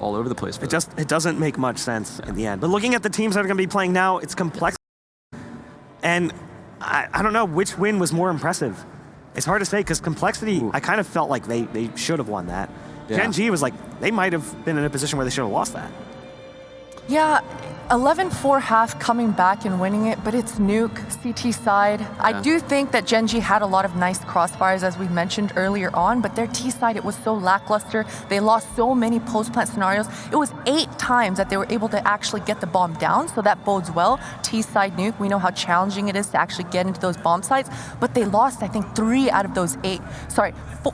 all over the place. It doesn't make much sense in the end. But looking at the teams that are going to be playing now, it's complex. And I don't know which win was more impressive. It's hard to say because Complexity, I kind of felt like they should have won that. Yeah. Gen.G was like, they might have been in a position where they should have lost that. Yeah, 11-4 half coming back and winning it, but it's Nuke, CT side. Yeah. I do think that Gen.G had a lot of nice crossfires, as we mentioned earlier on, but their T side, it was so lackluster. They lost so many post-plant scenarios. It was 8 times that they were able to actually get the bomb down, so that bodes well. T side Nuke, we know how challenging it is to actually get into those bomb sites, but they lost, I think, 3 out of those 8. Sorry, 4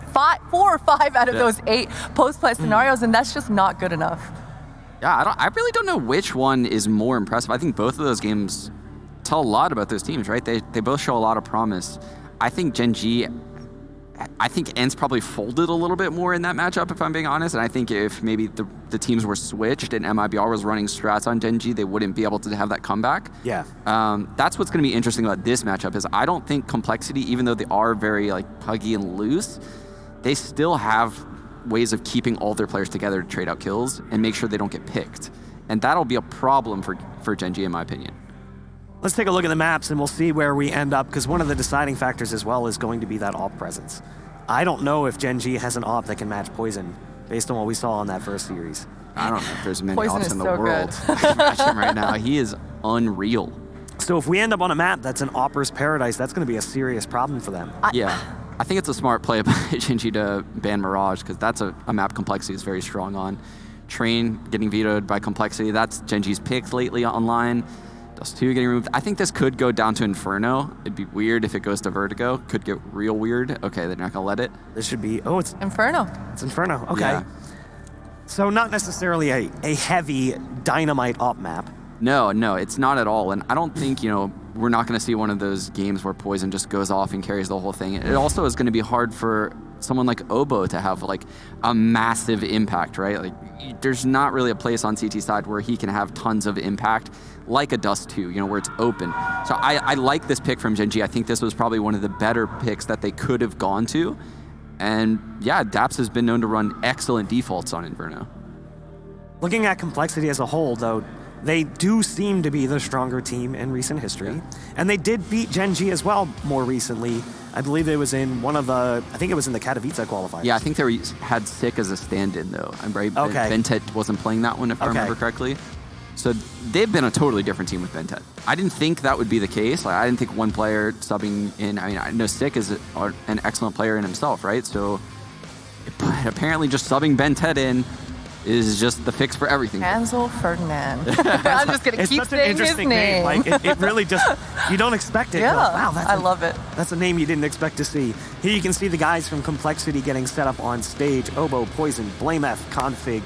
or 5 out of those 8 post-plant scenarios, and that's just not good enough. Yeah, I really don't know which one is more impressive. I think both of those games tell a lot about those teams, right? They both show a lot of promise. I think Gen.G, I think ENCE probably folded a little bit more in that matchup, if I'm being honest. And I think if maybe the teams were switched and MIBR was running strats on Gen.G, they wouldn't be able to have that comeback. Yeah. That's what's going to be interesting about this matchup is I don't think Complexity, even though they are very like puggy and loose, they still have ways of keeping all their players together to trade out kills and make sure they don't get picked. And that'll be a problem for Gen.G, in my opinion. Let's take a look at the maps and we'll see where we end up, because one of the deciding factors as well is going to be that AWP presence. I don't know if Gen.G has an AWP that can match Poison based on what we saw in that first series. I don't know if there's many Poison AWPs in the so world that can match him right now. He is unreal. So if we end up on a map that's an AWPer's paradise, that's going to be a serious problem for them. Yeah. I think it's a smart play by Gen.G to ban Mirage, because that's a map Complexity is very strong on. Train getting vetoed by Complexity, that's Gen.G's pick lately online. Dust 2 getting removed. I think this could go down to Inferno. It'd be weird if it goes to Vertigo. Could get real weird. Okay, they're not going to let it. This should be, oh, it's Inferno. It's Inferno, okay. Yeah. So not necessarily a heavy dynamite AWP map. No, it's not at all. And I don't think, we're not going to see one of those games where Poison just goes off and carries the whole thing. It also is going to be hard for someone like Obo to have like a massive impact, right? Like there's not really a place on CT side where he can have tons of impact like a Dust 2, where it's open. So I like this pick from Gen.G. I think this was probably one of the better picks that they could have gone to. And yeah, Daps has been known to run excellent defaults on Inferno. Looking at Complexity as a whole, though, they do seem to be the stronger team in recent history. Yeah. And they did beat Gen.G as well more recently. I believe it was in one of the, I think it was in the Katowice qualifiers. Yeah, I think they had Sick as a stand-in, though. I'm right. Okay. Bentet wasn't playing that one, if I remember correctly. So they've been a totally different team with Bentet. I didn't think that would be the case. Like, I didn't think one player subbing in, I know Sick is an excellent player in himself, right? So but apparently just subbing Bentet in is just the fix for everything. Hansel Ferdinand. I'm just going to keep saying his name. Like, it really just, you don't expect it. Yeah, wow, I love it. That's a name you didn't expect to see. Here you can see the guys from Complexity getting set up on stage. Obo, Poison, BlameF, Config,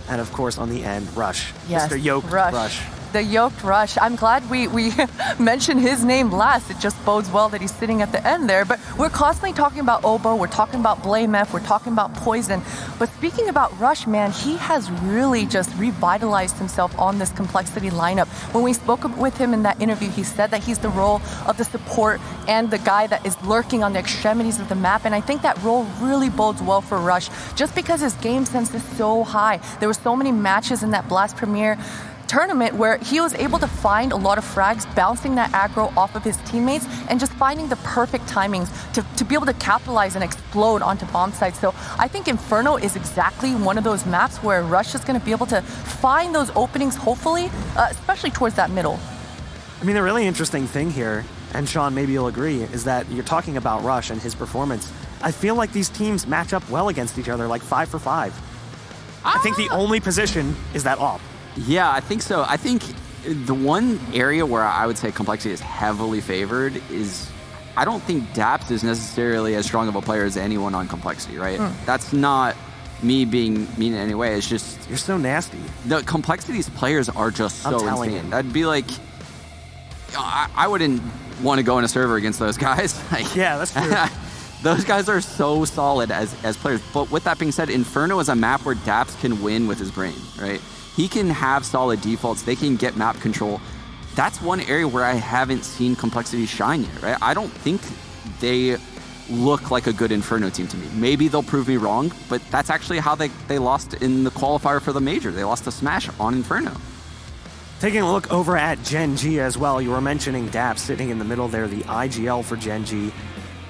and of course on the end, Rush. Yes, Mr. Yoked Rush. The Yoked Rush. I'm glad we mentioned his name last. It just bodes well that he's sitting at the end there. But we're constantly talking about Obo, we're talking about BlameF, we're talking about Poison. But speaking about Rush, man, he has really just revitalized himself on this Complexity lineup. When we spoke with him in that interview, he said that he's the role of the support and the guy that is lurking on the extremities of the map. And I think that role really bodes well for Rush, just because his game sense is so high. There were so many matches in that Blast Premier tournament where he was able to find a lot of frags, bouncing that aggro off of his teammates and just finding the perfect timings to be able to capitalize and explode onto bomb sites. So I think Inferno is exactly one of those maps where Rush is going to be able to find those openings, hopefully, especially towards that middle. I mean, the really interesting thing here, and Sean, maybe you'll agree, is that you're talking about Rush and his performance. I feel like these teams match up well against each other, like 5 for 5. I think the only position is that AWP. Yeah, I think so. I think the one area where I would say Complexity is heavily favored is I don't think Daps is necessarily as strong of a player as anyone on Complexity, right? That's not me being mean in any way. It's just... You're so nasty. The Complexity's players are just so insane. That'd be like... I wouldn't want to go in a server against those guys. Like, yeah, that's true. Those guys are so solid as players. But with that being said, Inferno is a map where Daps can win with his brain, right? He can have solid defaults. They can get map control. That's one area where I haven't seen Complexity shine yet, right? I don't think they look like a good Inferno team to me. Maybe they'll prove me wrong, but that's actually how they lost in the qualifier for the major. They lost to Smash on Inferno. Taking a look over at Gen.G as well, you were mentioning Dap sitting in the middle there, the IGL for Gen.G.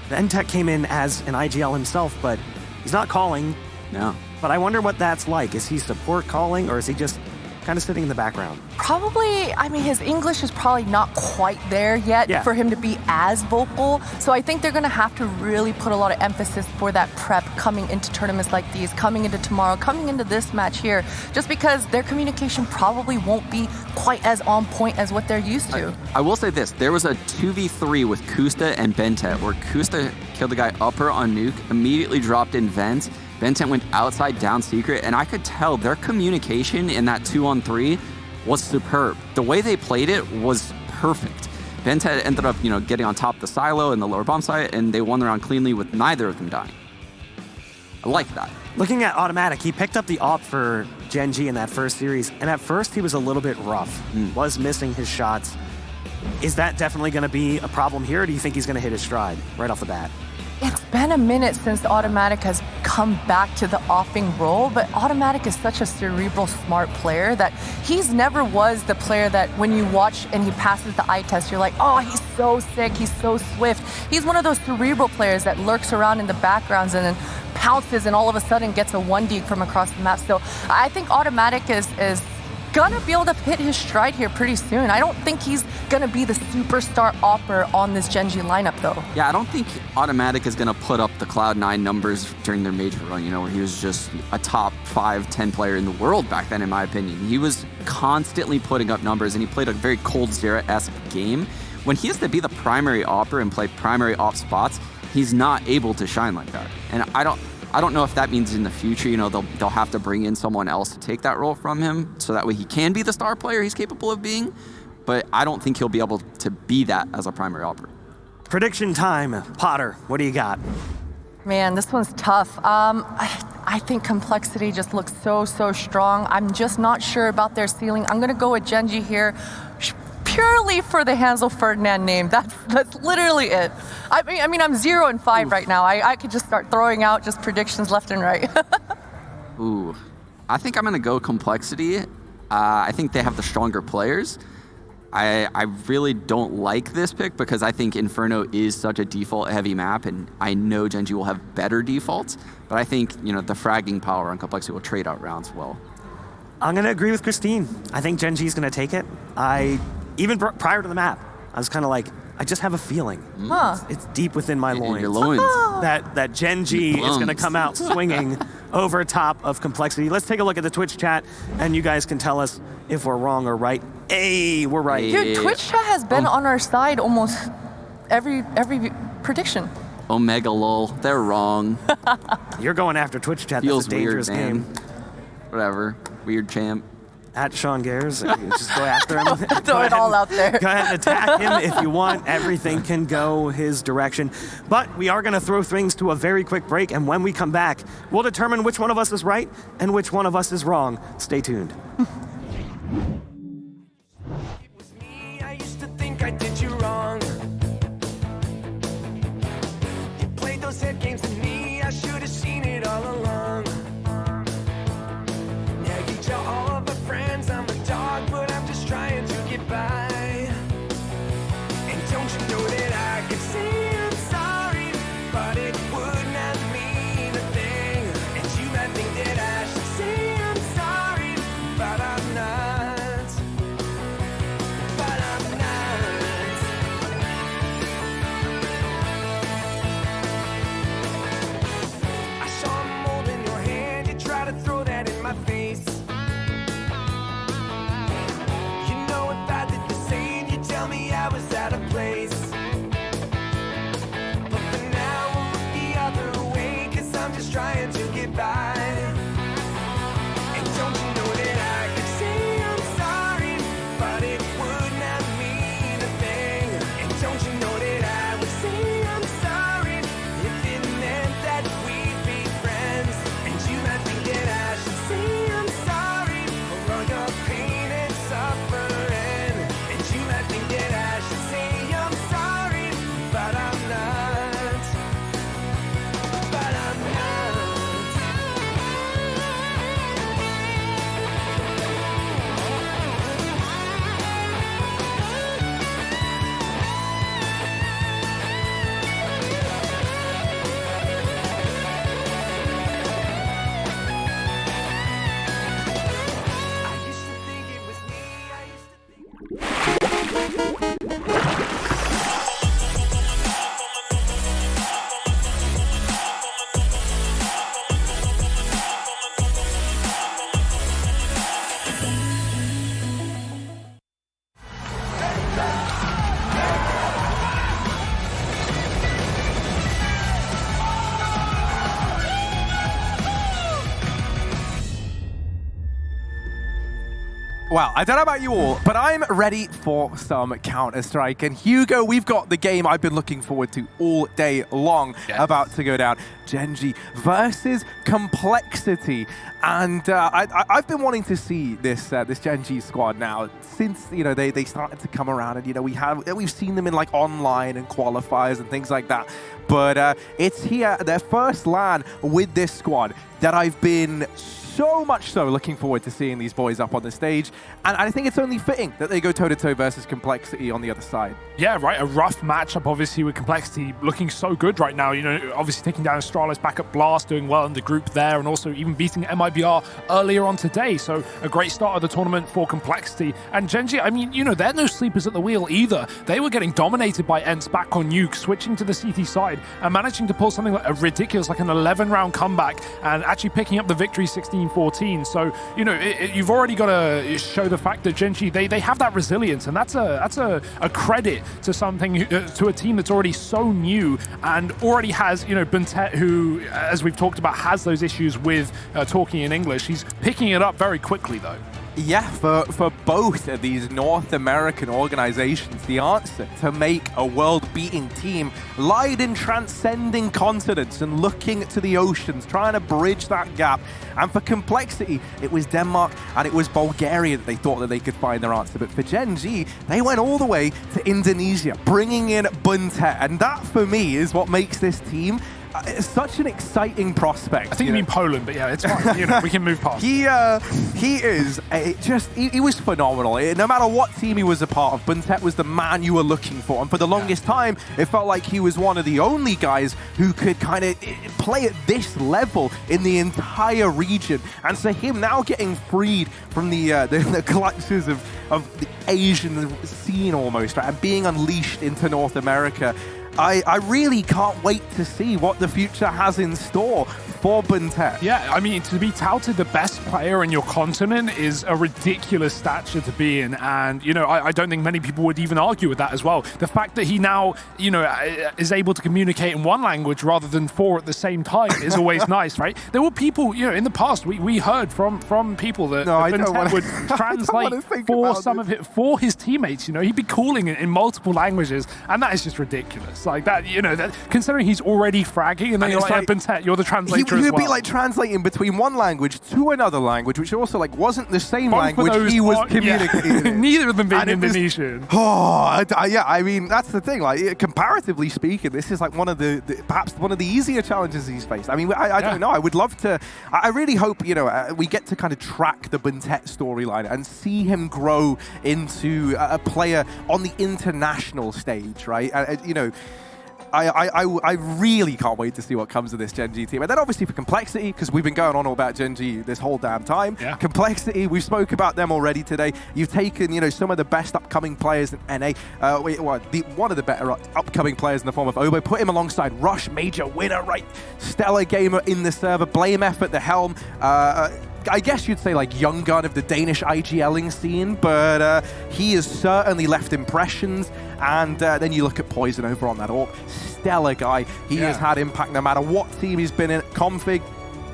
Ventec came in as an IGL himself, but he's not calling. No. But I wonder what that's like. Is he support calling, or is he just kind of sitting in the background? Probably, I mean, his English is probably not quite there yet for him to be as vocal. So I think they're going to have to really put a lot of emphasis for that prep coming into tournaments like these, coming into tomorrow, coming into this match here, just because their communication probably won't be quite as on point as what they're used to. I will say this. There was a 2v3 with Kusta and Bentet where Kusta killed the guy upper on Nuke, immediately dropped in Vent. Bentet went outside down secret, and I could tell their communication in that 2-on-3 was superb. The way they played it was perfect. Bentet ended up, getting on top of the silo and the lower bomb site, and they won the round cleanly with neither of them dying. I like that. Looking at Automatic, he picked up the AWP for Gen.G in that first series, and at first he was a little bit rough, was missing his shots. Is that definitely going to be a problem here, or do you think he's going to hit his stride right off the bat? It's been a minute since Automatic has come back to the offing role, but Automatic is such a cerebral, smart player that he's never was the player that when you watch and he passes the eye test, you're like, oh, he's so sick, he's so swift. He's one of those cerebral players that lurks around in the backgrounds and then pounces and all of a sudden gets a 1D from across the map. So I think Automatic is gonna be able to hit his stride here pretty soon. I don't think he's gonna be the superstar opper on this Gen.G lineup though. Yeah, I don't think Automatic is gonna put up the Cloud9 numbers during their major run, where he was just a top 5-10 player in the world back then, in my opinion. He was constantly putting up numbers, and he played a very Cold Zera-esque game. When he has to be the primary opper and play primary op spots, he's not able to shine like that. And I don't know if that means in the future, they'll have to bring in someone else to take that role from him, so that way he can be the star player he's capable of being. But I don't think he'll be able to be that as a primary operator. Prediction time. Potter, what do you got? Man, this one's tough. I think Complexity just looks so strong. I'm just not sure about their ceiling. I'm gonna go with Gen.G here, purely for the Hansel Ferdinand name. That's literally it. I mean, I'm 0-5 right now. I could just start throwing out just predictions left and right. Ooh, I think I'm gonna go Complexity. I think they have the stronger players. I really don't like this pick because I think Inferno is such a default-heavy map, and I know Gen.G will have better defaults, but I think, the fragging power on Complexity will trade out rounds well. I'm going to agree with Christine. I think Gen.G is going to take it. Even prior to the map, I was kind of like, I just have a feeling. It's deep within my loins. Your loins. That Gen.G is going to come out swinging over top of Complexity. Let's take a look at the Twitch chat, and you guys can tell us if we're wrong or right. Hey, we're right. Dude, Twitch chat has been on our side almost every prediction. Omega lol, they're wrong. You're going after Twitch chat. Feels That's a dangerous weird, man. game. Whatever. Weird champ. At Sean Gares, just go after him. Throw it all out there. Go ahead and attack him if you want. Everything can go his direction. But we are going to throw things to a very quick break, and when we come back, we'll determine which one of us is right and which one of us is wrong. Stay tuned. It was me, I used to think I did you wrong. You played those head games to me, I should have seen it all along. Now you tell all of my friends I'm a dog, but I'm just trying to get by. And don't you know that I could say I'm sorry, but it would not mean a thing. And you might think that I should say I'm sorry, but I'm not. Well, I don't know about you all, but I'm ready for some Counter-Strike. And Hugo, we've got the game I've been looking forward to all day long, about to go down. Gen.G versus Complexity. And I've been wanting to see this Gen.G squad now since, you know, they started to come around. And, you know, we've seen them in like online and qualifiers and things like that. But it's here, their first LAN with this squad, that I've been so much so looking forward to seeing these boys up on the stage. And I think it's only fitting that they go toe-to-toe versus Complexity on the other side. Yeah, right. A rough matchup, obviously, with Complexity looking so good right now. You know, obviously taking down Astralis back at Blast, doing well in the group there, and also even beating MIBR earlier on today. So a great start of the tournament for Complexity. And Gen.G, I mean, you know, they're no sleepers at the wheel either. They were getting dominated by ENCE back on Nuke, switching to the CT side and managing to pull something like a ridiculous, like an 11-round comeback, and actually picking up the victory 16-14. So, you know, you've already got to show the fact that Gen.G, they have that resilience, and that's a credit to something, to a team that's already so new and already has, you know, BO3, who, as we've talked about, has those issues with talking in English. He's picking it up very quickly, though. Yeah, for both of these North American organizations, the answer to make a world-beating team lied in transcending continents and looking to the oceans, trying to bridge that gap. And for Complexity, it was Denmark and it was Bulgaria that they thought that they could find their answer. But for Gen.G, they went all the way to Indonesia, bringing in BO3. And that, for me, is what makes this team such an exciting prospect. I think you mean Poland, but yeah, it's fine. You know, we can move past. He is he was phenomenal. No matter what team he was a part of, BO3 was the man you were looking for. And for the longest time, it felt like he was one of the only guys who could kind of play at this level in the entire region. And so him now getting freed from the clutches of the Asian scene almost, right, and being unleashed into North America, I really can't wait to see what the future has in store for BO3. Yeah, I mean, to be touted the best player in your continent is a ridiculous stature to be in. And, you know, I don't think many people would even argue with that as well. The fact that he now, you know, is able to communicate in one language rather than four at the same time is always nice, right? There were people, you know, in the past, we heard from people that BO3 would translate for some of it for his teammates. You know, he'd be calling it in multiple languages, and that is just ridiculous. Like that, you know, that, considering he's already fragging, and then you're like, BO3, you're the translator. He would be like translating between one language to another language, which also like wasn't the same language he was communicating. Yeah. Neither of them being Indonesian. Yeah, I mean, that's the thing. Like, comparatively speaking, this is like one of the perhaps one of the easier challenges he's faced. I mean, I don't know. I would love to. I really hope, you know, we get to kind of track the BO3 storyline and see him grow into a player on the international stage, right? You know, I really can't wait to see what comes of this Gen.G team. And then obviously for Complexity, because we've been going on all about Gen.G this whole damn time. Yeah. Complexity, we spoke about them already today. You've taken, you know, some of the best upcoming players in NA. One of the better upcoming players in the form of Obo. Put him alongside Rush, major winner, right? Stellar gamer in the server. BlameF at the helm. I guess you'd say like young gun of the Danish IGLing scene, but he has certainly left impressions. And then you look at Poison over on that AWP. Stellar guy. He has had impact no matter what team he's been in. Config,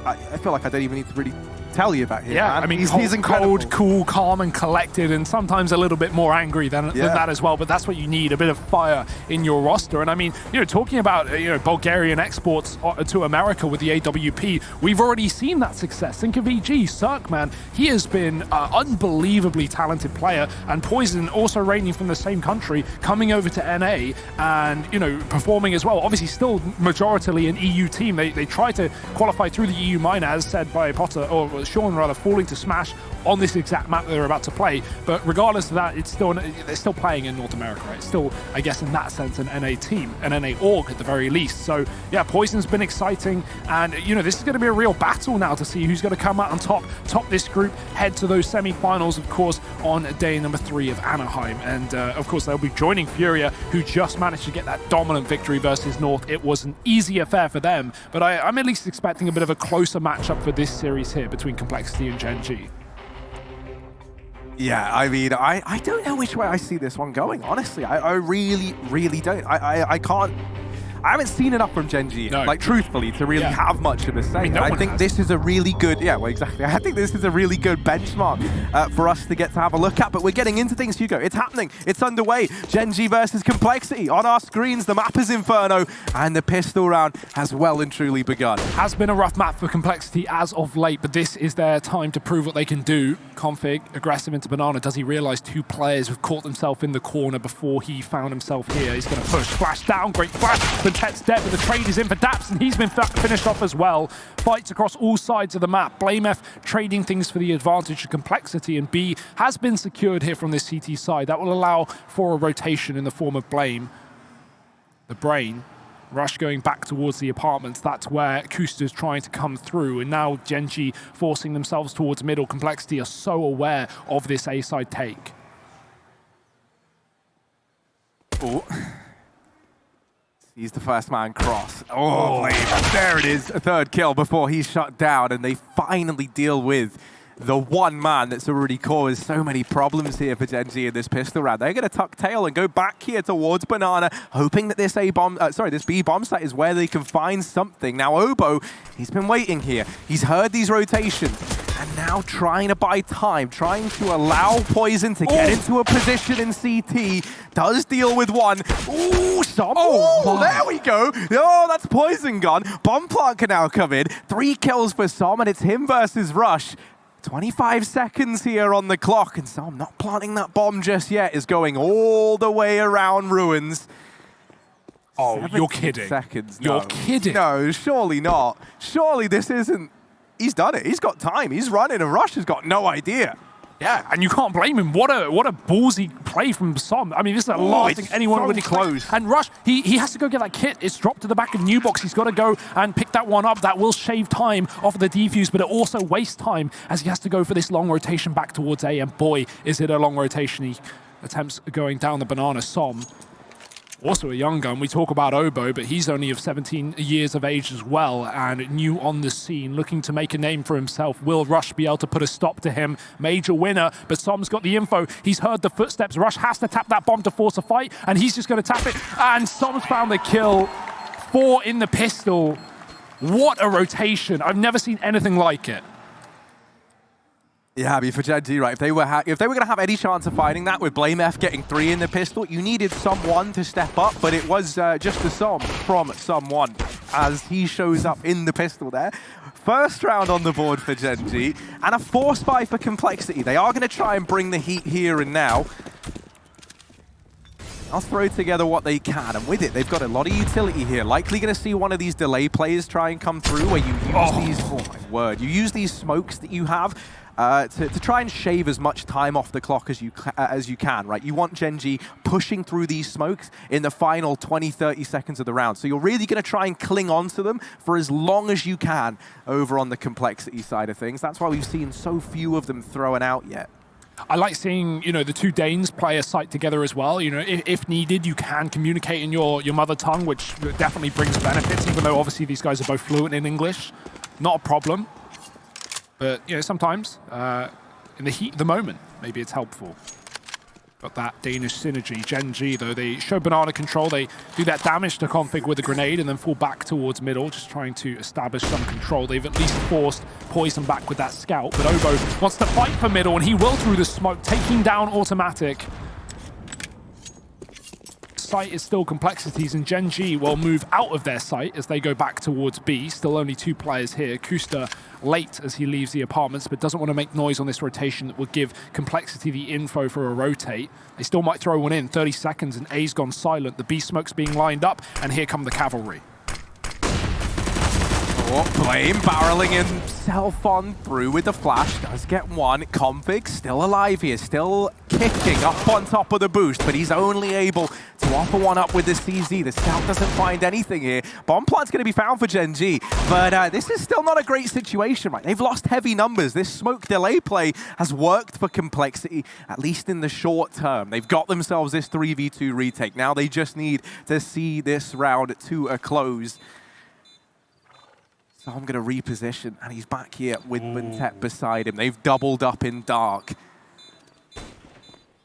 I feel like I don't even need to really tell you about him. Yeah, man. I mean, he's cold, cool, calm, and collected, and sometimes a little bit more angry than that as well. But that's what you need, a bit of fire in your roster. And I mean, you know, talking about, you know, Bulgarian exports to America with the AWP, we've already seen that success. Think of EG, Cirque, man. He has been an unbelievably talented player, and Poison, also reigning from the same country, coming over to NA and, you know, performing as well. Obviously, still majoritarily an EU team. They try to qualify through the EU minor, as said by Potter, or Sean rather, falling to Smash on this exact map that they're about to play. But regardless of that, they're still playing in North America, right? It's still, I guess, in that sense, an NA team, an NA org at the very least. So yeah, Poison's been exciting, and you know, this is going to be a real battle now to see who's going to come out on top this group, head to those semi-finals, of course, on day number 3 of Anaheim. And of course, they'll be joining Furia, who just managed to get that dominant victory versus North. It was an easy affair for them, but I'm at least expecting a bit of a closer matchup for this series here between Complexity and Gen.G. Yeah, I mean, I don't know which way I see this one going, honestly. I really, really don't. I can't... I haven't seen enough from Gen.G, like truthfully, to really have much of a say. I think this is a really good, well, exactly. I think this is a really good benchmark for us to get to have a look at. But we're getting into things, Hugo. It's happening. It's underway. Gen.G versus Complexity on our screens. The map is Inferno, and the pistol round has well and truly begun. Has been a rough map for Complexity as of late, but this is their time to prove what they can do. Config, aggressive into Banana. Does he realize 2 players have caught themselves in the corner before he found himself here? He's going to push. Flash down. Great flash. Quintet's dead, but the trade is in for Daps, and he's been finished off as well. Fights across all sides of the map. BlameF trading things for the advantage of Complexity, and B has been secured here from this CT side. That will allow for a rotation in the form of Blame. The Brain. Rush going back towards the apartments. That's where Kusta's trying to come through. And now Gen.G forcing themselves towards middle. Complexity are so aware of this A-side take. Oh. He's the first man cross. Oh, there it is. A 3rd kill before he's shut down. And they finally deal with the one man that's already caused so many problems here for Gen.G in this pistol round. They're going to tuck tail and go back here towards Banana, hoping that this this B bomb site is where they can find something. Now Obo, he's been waiting here. He's heard these rotations and now trying to buy time, trying to allow Poison to get into a position in CT. Does deal with one. Ooh, Som. Oh, there we go. Oh, that's Poison gone. Bomb plant can now come in. 3 kills for Som, and it's him versus Rush. 25 seconds here on the clock, and Som not planting that bomb just yet, is going all the way around Ruins. Oh, you're kidding. Seconds. No. You're kidding. No, surely not. Surely this isn't... He's done it. He's got time. He's running, and Rush has got no idea. Yeah, and you can't blame him. What a ballsy play from Som. I mean, this is the last thing anyone would expect. And Rush, he has to go get that kit. It's dropped to the back of New Box. He's got to go and pick that one up. That will shave time off of the defuse, but it also wastes time as he has to go for this long rotation back towards A. And boy, is it a long rotation. He attempts going down the Banana. Som, also a young gun. We talk about Obo, but he's only of 17 years of age as well and new on the scene, looking to make a name for himself. Will Rush be able to put a stop to him? Major winner, but Som's got the info. He's heard the footsteps. Rush has to tap that bomb to force a fight, and he's just going to tap it. And Som's found the kill. 4 in the pistol. What a rotation. I've never seen anything like it. Yeah, I mean, for Gen.G, right, if they were going to have any chance of finding that with BlameF getting 3 in the pistol, you needed someone to step up, but it was just a Som from someone as he shows up in the pistol there. First round on the board for Gen.G, and a force buy for Complexity. They are going to try and bring the heat here and now. I'll throw together what they can, and with it, they've got a lot of utility here. Likely going to see one of these delay players try and come through where you use these, oh my word, you use these smokes that you have to try and shave as much time off the clock as you can, right? You want Gen.G pushing through these smokes in the final 20, 30 seconds of the round. So you're really going to try and cling on to them for as long as you can over on the Complexity side of things. That's why we've seen so few of them thrown out yet. I like seeing, the 2 Danes play a site together as well. If needed, you can communicate in your mother tongue, which definitely brings benefits, even though obviously these guys are both fluent in English. Not a problem. But, sometimes in the heat of the moment, maybe it's helpful. Got that Danish synergy. Gen.G, though, they show Banana control. They do that damage to Config with a grenade and then fall back towards middle, just trying to establish some control. They've at least forced Poison back with that scout, but Obo wants to fight for middle, and he will through the smoke, taking down Automatic. Site is still Complexities, and Gen.G will move out of their site as they go back towards B. Still only 2 players here. Kusta late as he leaves the apartments, but doesn't want to make noise on this rotation that will give Complexity the info for a rotate. They still might throw one in. 30 seconds, and A's gone silent. The B smoke's being lined up, and here come the cavalry. Blame barreling himself on through with the flash. Does get one. Config still alive here, still kicking up on top of the boost, but he's only able to offer one up with the CZ. The scout doesn't find anything here. Bomb plant's going to be found for Gen.G, but this is still not a great situation, right? They've lost heavy numbers. This smoke delay play has worked for Complexity, at least in the short term. They've got themselves this 3v2 retake. Now they just need to see this round to a close. So I'm going to reposition, and he's back here with Quintet beside him. They've doubled up in dark.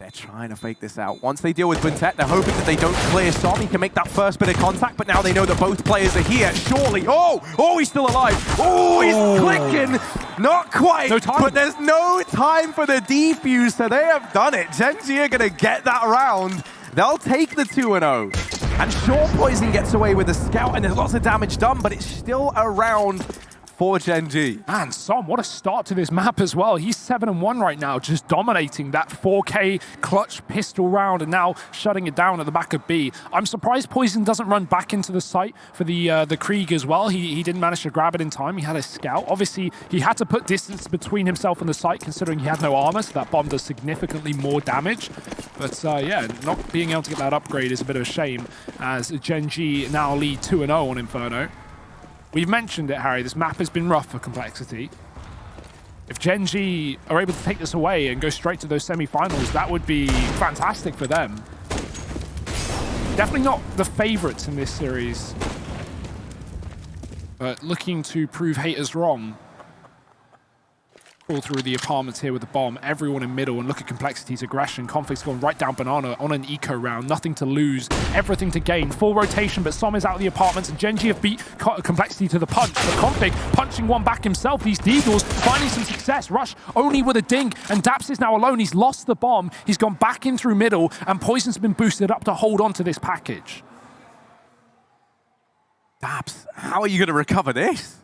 They're trying to fake this out. Once they deal with Buntet, they're hoping that they don't clear Som. He can make that first bit of contact, but now they know that both players are here. Surely. Oh, he's still alive. Oh, he's clicking. Not quite, no time. But there's no time for the defuse, so they have done it. Gen.G are going to get that round. They'll take the 2-0. And sure, Poison gets away with a scout, and there's lots of damage done, but it's still a round for Gen.G. And Som, what a start to this map as well. He's 7-1 right now, just dominating that 4K clutch pistol round and now shutting it down at the back of B. I'm surprised Poison doesn't run back into the site for the Krieg as well. He didn't manage to grab it in time. He had a scout. Obviously, he had to put distance between himself and the site considering he had no armor, so that bomb does significantly more damage. But yeah, not being able to get that upgrade is a bit of a shame as Gen.G now lead 2-0 on Inferno. We've mentioned it, Harry. This map has been rough for Complexity. If Gen.G are able to take this away and go straight to those semi-finals, that would be fantastic for them. Definitely not the favorites in this series, but looking to prove haters wrong. All through the apartments here with the bomb, everyone in middle, and look at Complexity's aggression. Conflict's gone right down Banana on an eco round, nothing to lose, everything to gain. Full rotation, but Som is out of the apartments, and Gen.G have beat Complexity to the punch. But Config punching one back himself. These Deagles finding some success. Rush only with a dink, and Daps is now alone. He's lost the bomb. He's gone back in through middle, and Poison's been boosted up to hold on to this package. Daps, how are you going to recover this?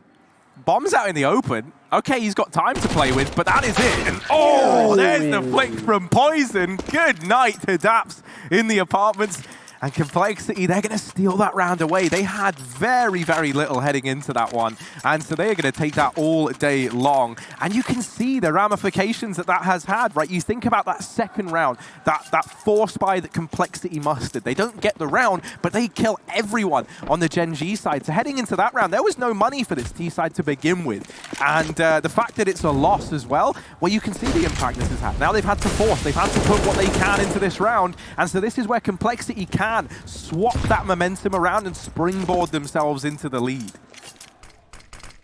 Bomb's out in the open. Okay, he's got time to play with, but that is it. And oh, there's the flick from Poison. Good night to Daps in the apartments. And Complexity, they're going to steal that round away. They had very, very little heading into that one. And so they are going to take that all day long. And you can see the ramifications that that has had, right? You think about that second round, that force buy that Complexity mustered. They don't get the round, but they kill everyone on the Gen.G side. So heading into that round, there was no money for this T side to begin with. And the fact that it's a loss as well, well, you can see the impact this has had. Now they've had to force. They've had to put what they can into this round. And so this is where Complexity can swap that momentum around and springboard themselves into the lead.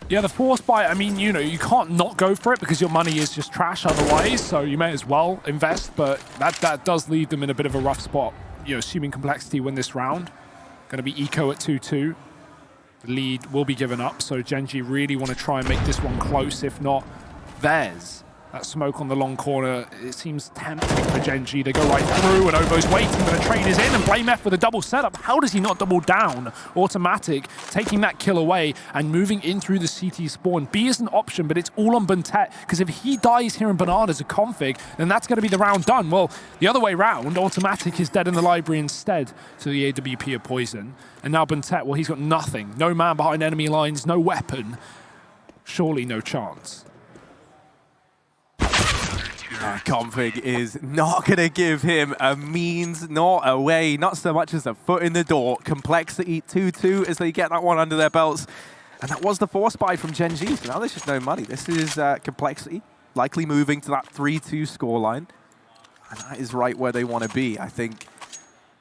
Yeah, the force buy, I mean, you know, you can't not go for it because your money is just trash otherwise, so you may as well invest, but that does leave them in a bit of a rough spot. You know, assuming Complexity win this round. Going to be eco at 2-2. The lead will be given up, so Gen.G really want to try and make this one close, if not theirs. That smoke on the long corner, it seems tempting for Gen.G. They go right through, and Obo's waiting, but the trade is in, and BlameF with a double setup. How does he not double down? Automatic, taking that kill away, and moving in through the CT spawn. B is an option, but it's all on Buntet, because if he dies here in Bananas, a config, then that's going to be the round done. Well, the other way round, Automatic is dead in the library instead to the AWP of Poison. And now Buntet, well, he's got nothing. No man behind enemy lines, no weapon. Surely no chance. Config is not going to give him a means nor a way, not so much as a foot in the door. Complexity 2-2 as they get that one under their belts. And that was the force buy from Gen.G, so now there's just no money. This is Complexity likely moving to that 3-2 scoreline. And that is right where they want to be, I think.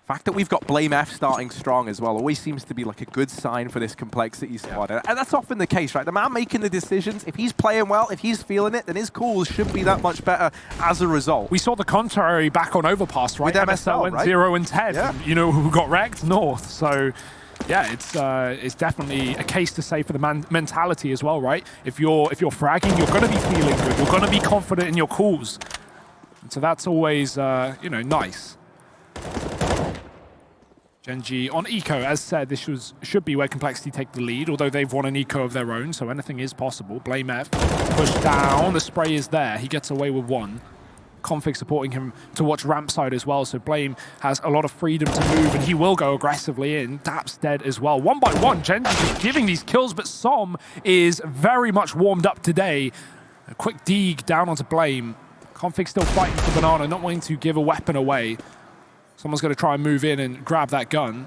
The fact that we've got BlameF starting strong as well always seems to be like a good sign for this Complexity squad. And that's often the case, right? The man making the decisions, if he's playing well, if he's feeling it, then his calls should be that much better as a result. We saw the contrary back on Overpass, right? With MSL, went right? 0 and 10. Yeah. You know who got wrecked? North. So yeah, it's definitely a case to say for the mentality as well, right? If you're fragging, you're going to be feeling good. You're going to be confident in your calls. And so that's always, you know, nice. Gen.G on eco, as said, this should be where Complexity take the lead, although they've won an eco of their own, so anything is possible. BlameF push down, the spray is there, he gets away with one. Config supporting him to watch ramp side as well, so Blame has a lot of freedom to move, and he will go aggressively in. Daps dead as well. One by one, Gen.G is giving these kills, but Som is very much warmed up today. A quick deeg down onto Blame. Config still fighting for Banana, not wanting to give a weapon away. Someone's going to try and move in and grab that gun.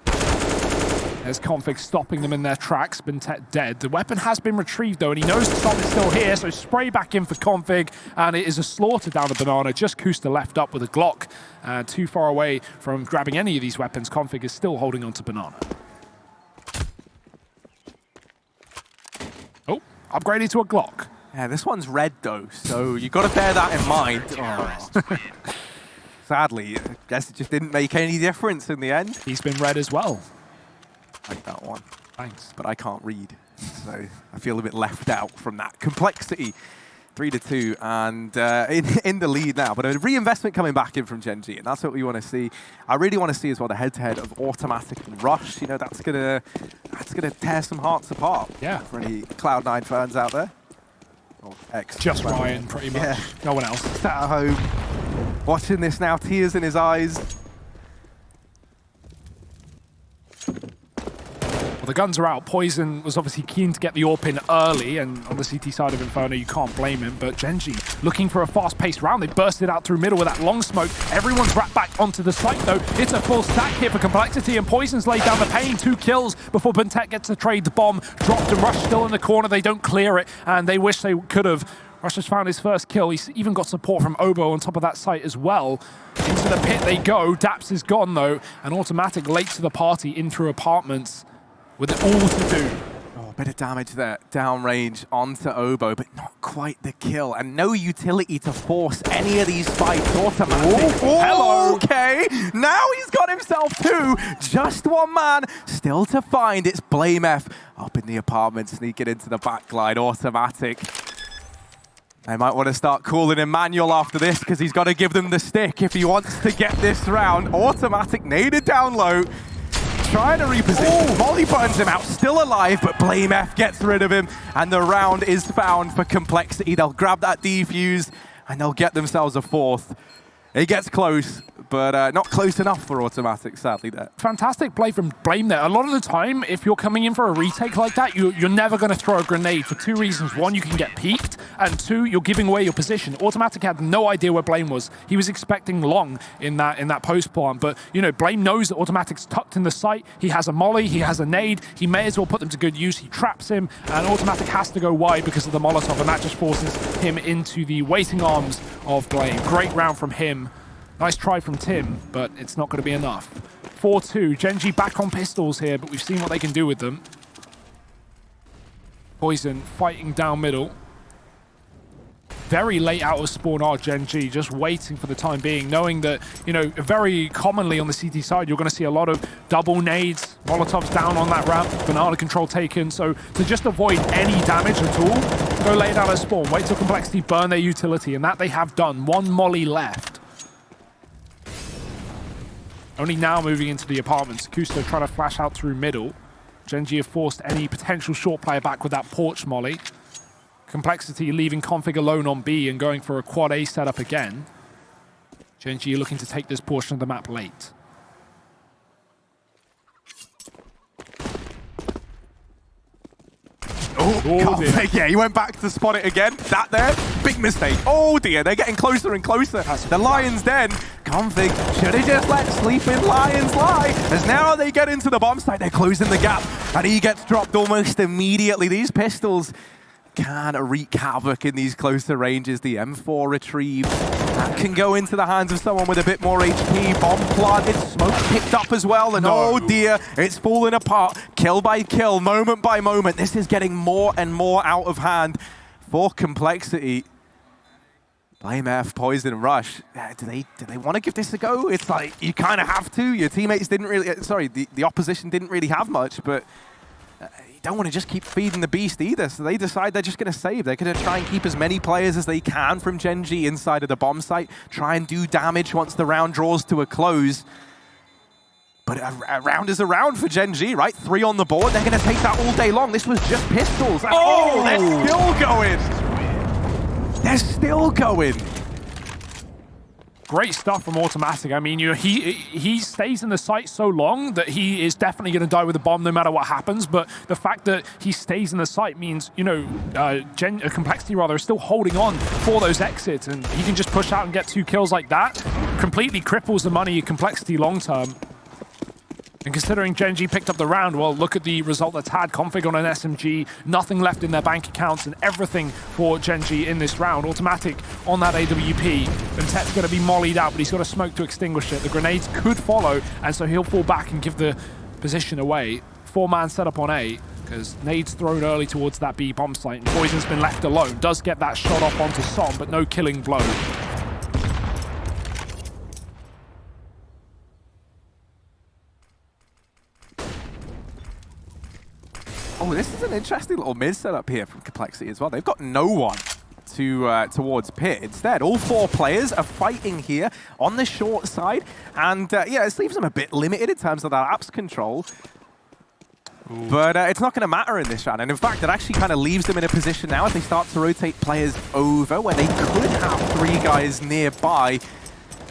There's Config stopping them in their tracks. Buntet dead. The weapon has been retrieved, though, and he knows the Som is still here, so spray back in for Config, and it is a slaughter down to Banana. Just Kusta left up with a Glock. Too far away from grabbing any of these weapons. Config is still holding on to Banana. Oh, upgraded to a Glock. Yeah, this one's red, though, so you've got to bear that in mind. Oh. sadly, I guess it just didn't make any difference in the end. He's been red as well. Like that one. Thanks. But I can't read, so I feel a bit left out from that. Complexity, 3-2, and in the lead now. But a reinvestment coming back in from Gen.G, and that's what we want to see. I really want to see as well the head-to-head of Automatic and Rush. You know, that's gonna tear some hearts apart. Yeah. For any Cloud9 fans out there. Or X. Just Ryan, pretty much. Yeah. No one else. Sat at home, watching this now, tears in his eyes. Well, the guns are out. Poison was obviously keen to get the AWP in early, and on the CT side of Inferno, you can't blame him. But Gen.G looking for a fast-paced round. They bursted out through middle with that long smoke. Everyone's wrapped back onto the site, though. It's a full stack here for Complexity, and Poison's laid down the pain. 2 kills before Bentek gets to trade the bomb. Dropped and Rush still in the corner. They don't clear it, and they wish they could have. Rush has found his first kill. He's even got support from Obo on top of that site as well. Into the pit they go. Daps is gone, though, and Automatic late to the party in through apartments with it all to do. Oh, a bit of damage there, downrange onto Obo, but not quite the kill, and no utility to force any of these fights. Automatic. Hello. Okay, now he's got himself 2. Just 1 man still to find. It's BlameF up in the apartment, sneaking into the backline. Automatic. They might want to start calling him Manuel after this, because he's got to give them the stick if he wants to get this round. Automatic naded down low. Trying to reposition. Molly burns him out, still alive, but BlameF gets rid of him, and the round is found for Complexity. They'll grab that defuse, and they'll get themselves a 4th. It gets close, but not close enough for Automatic, sadly, there. Fantastic play from Blame there. A lot of the time, if you're coming in for a retake like that, you're never going to throw a grenade for 2 reasons. 1, you can get peeked, and 2, you're giving away your position. Automatic had no idea where Blame was. He was expecting long in that post plant, but you know, Blame knows that Automatic's tucked in the site. He has a molly, he has a nade. He may as well put them to good use. He traps him, and Automatic has to go wide because of the Molotov, and that just forces him into the waiting arms of Blame. Great round from him. Nice try from Tim, but it's not going to be enough. 4-2. Gen.G back on pistols here, but we've seen what they can do with them. Poison fighting down middle. Very late out of spawn are Gen.G, just waiting for the time being, knowing that, you know, very commonly on the CT side, you're going to see a lot of double nades, Molotovs down on that ramp, banana control taken. So to just avoid any damage at all, go lay down a spawn, wait till Complexity burn their utility, and that they have done. 1 molly left. Only now moving into the apartments. Kusto trying to flash out through middle. Gen.G have forced any potential short player back with that porch molly. Complexity leaving config alone on B and going for a quad A setup again. Gen.G looking to take this portion of the map late. Oh, yeah, he went back to spot it again. That there, big mistake. Oh dear, they're getting closer and closer. The Lion's Den. Config should have just let Sleeping Lions lie. As now they get into the bomb site, they're closing the gap, and he gets dropped almost immediately. These pistols can wreak havoc in these closer ranges. The M4 retrieve. That can go into the hands of someone with a bit more HP. Bomb planted, smoke picked up as well, and oh dear, it's falling apart. Kill by kill, moment by moment. This is getting more and more out of hand for Complexity. BlameF, Poison, and Rush. Do they want to give this a go? It's like, you kind of have to. Your teammates didn't really, sorry, the opposition didn't really have much, but you don't want to just keep feeding the beast either, so they decide they're just going to save. They're going to try and keep as many players as they can from Gen.G inside of the bomb site, try and do damage once the round draws to a close. But a round is a round for Gen.G, right? 3 on the board. They're going to take that all day long. This was just pistols. Oh, they're still going. They're still going. Great stuff from Automatic. I mean, he stays in the site so long that he is definitely going to die with a bomb no matter what happens. But the fact that he stays in the site means, you know, Complexity rather is still holding on for those exits, and he can just push out and get 2 kills like that. Completely cripples the money Complexity long term. And considering Gen.G picked up the round, well, look at the result that's had. Config on an SMG, nothing left in their bank accounts, and everything for Gen.G in this round. Automatic on that AWP. And Tet's going to be mollied out, but he's got a smoke to extinguish it. The grenades could follow, and so he'll fall back and give the position away. 4-man setup on A, because nades thrown early towards that B bomb site, and Poison's been left alone. Does get that shot off onto Som, but no killing blow. this is an interesting little mid setup here from Complexity as well. They've got no one towards pit. Instead, all 4 players are fighting here on the short side, and yeah, this leaves them a bit limited in terms of that apps control. Ooh. But it's not going to matter in this round, and in fact, it actually kind of leaves them in a position now as they start to rotate players over, where they could have 3 guys nearby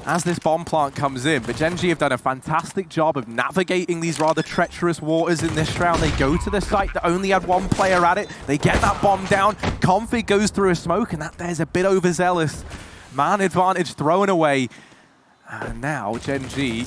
as this bomb plant comes in. But Gen.G have done a fantastic job of navigating these rather treacherous waters in this round. They go to the site that only had 1 player at it. They get that bomb down. Config goes through a smoke, and that there's a bit overzealous. Man advantage thrown away. And now Gen.G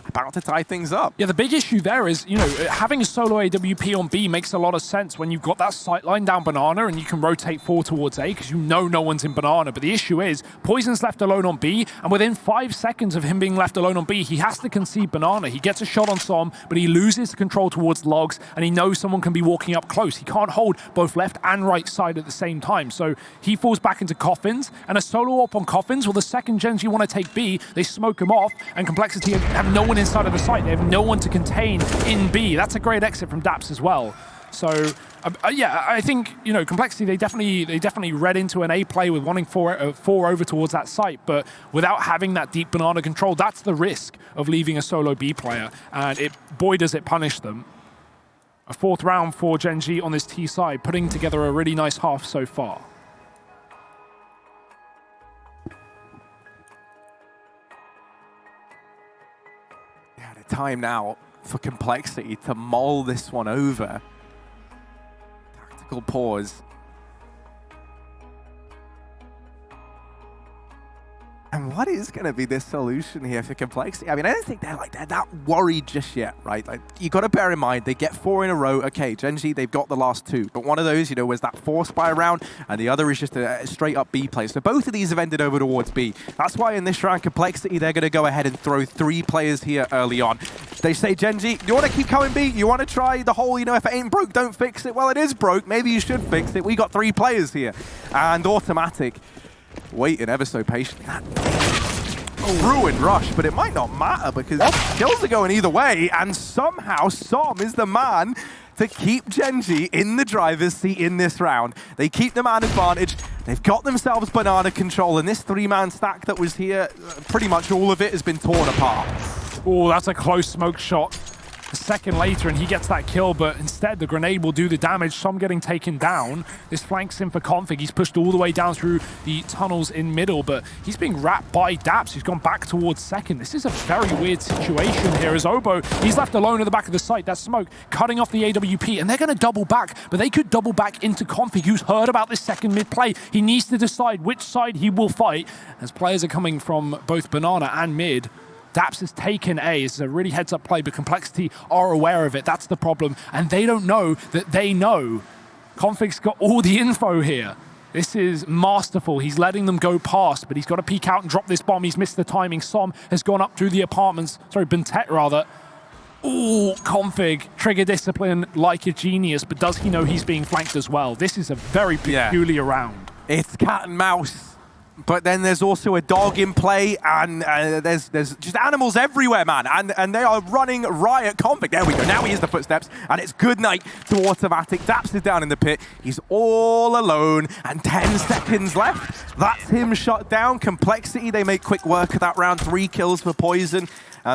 about to tie things up. Yeah, the big issue there is, you know, having a solo AWP on B makes a lot of sense when you've got that sight line down Banana and you can rotate 4 towards A because you know no one's in Banana. But the issue is, Poison's left alone on B, and within 5 seconds of him being left alone on B, he has to concede Banana. He gets a shot on Som, but he loses control towards Logs, and he knows someone can be walking up close. He can't hold both left and right side at the same time. So he falls back into Coffins, and a solo op on Coffins. Well, the second Gen.G want to take B, they smoke him off, and Complexity have no one inside of the site. They have no one to contain in B. That's a great exit from Daps as well. So yeah, I think, you know, Complexity, they definitely read into an A play with wanting 4 over towards that site, but without having that deep Banana control, that's the risk of leaving a solo B player, and boy does it punish them. A 4th round for Gen.G on this T side, putting together a really nice half so far. Time now for Complexity to mull this one over. Tactical pause. And what is going to be the solution here for Complexity? I mean, I don't think they're that worried just yet, right? Like, you got to bear in mind, they get 4 in a row. Okay, Gen.G, they've got the last 2. But one of those, you know, was that force by round, and the other is just a straight up B play. So both of these have ended over towards B. That's why in this round, Complexity, they're going to go ahead and throw 3 players here early on. They say, Gen.G, you want to keep coming B? You want to try the whole, you know, if it ain't broke, don't fix it? Well, it is broke. Maybe you should fix it. We got 3 players here. And Automatic waiting ever so patiently. Ruined rush, but it might not matter because kills are going either way, and somehow Som is the man to keep Gen.G in the driver's seat in this round. They keep the man advantage. They've got themselves Banana control, and this 3-man stack that was here, pretty much all of it has been torn apart. Oh, that's a close smoke shot. A second later and he gets that kill, but instead the grenade will do the damage. Som getting taken down. This flanks him for Config. He's pushed all the way down through the tunnels in middle, but he's being wrapped by Daps, who's gone back towards second. This is a very weird situation here as Obo, he's left alone at the back of the site. That smoke cutting off the AWP, and they're going to double back, but they could double back into Config, who's heard about this second mid play. He needs to decide which side he will fight, as players are coming from both Banana and mid. Daps has taken A. It's a really heads-up play, but Complexity are aware of it. That's the problem. And they don't know that they know. Config's got all the info here. This is masterful. He's letting them go past, but he's got to peek out and drop this bomb. He's missed the timing. Som has gone up through the apartments. Sorry, Bentet rather. Ooh, Config, trigger discipline like a genius, but does he know he's being flanked as well? This is a very peculiar round. It's cat and mouse. But then there's also a dog in play, and there's just animals everywhere, man. And they are running riot. Config, there we go. Now he hears the footsteps, and it's good night to Automatic. Daps is down in the pit. He's all alone, and 10 seconds left. That's him shut down. Complexity, they make quick work of that round. 3 kills for Poison.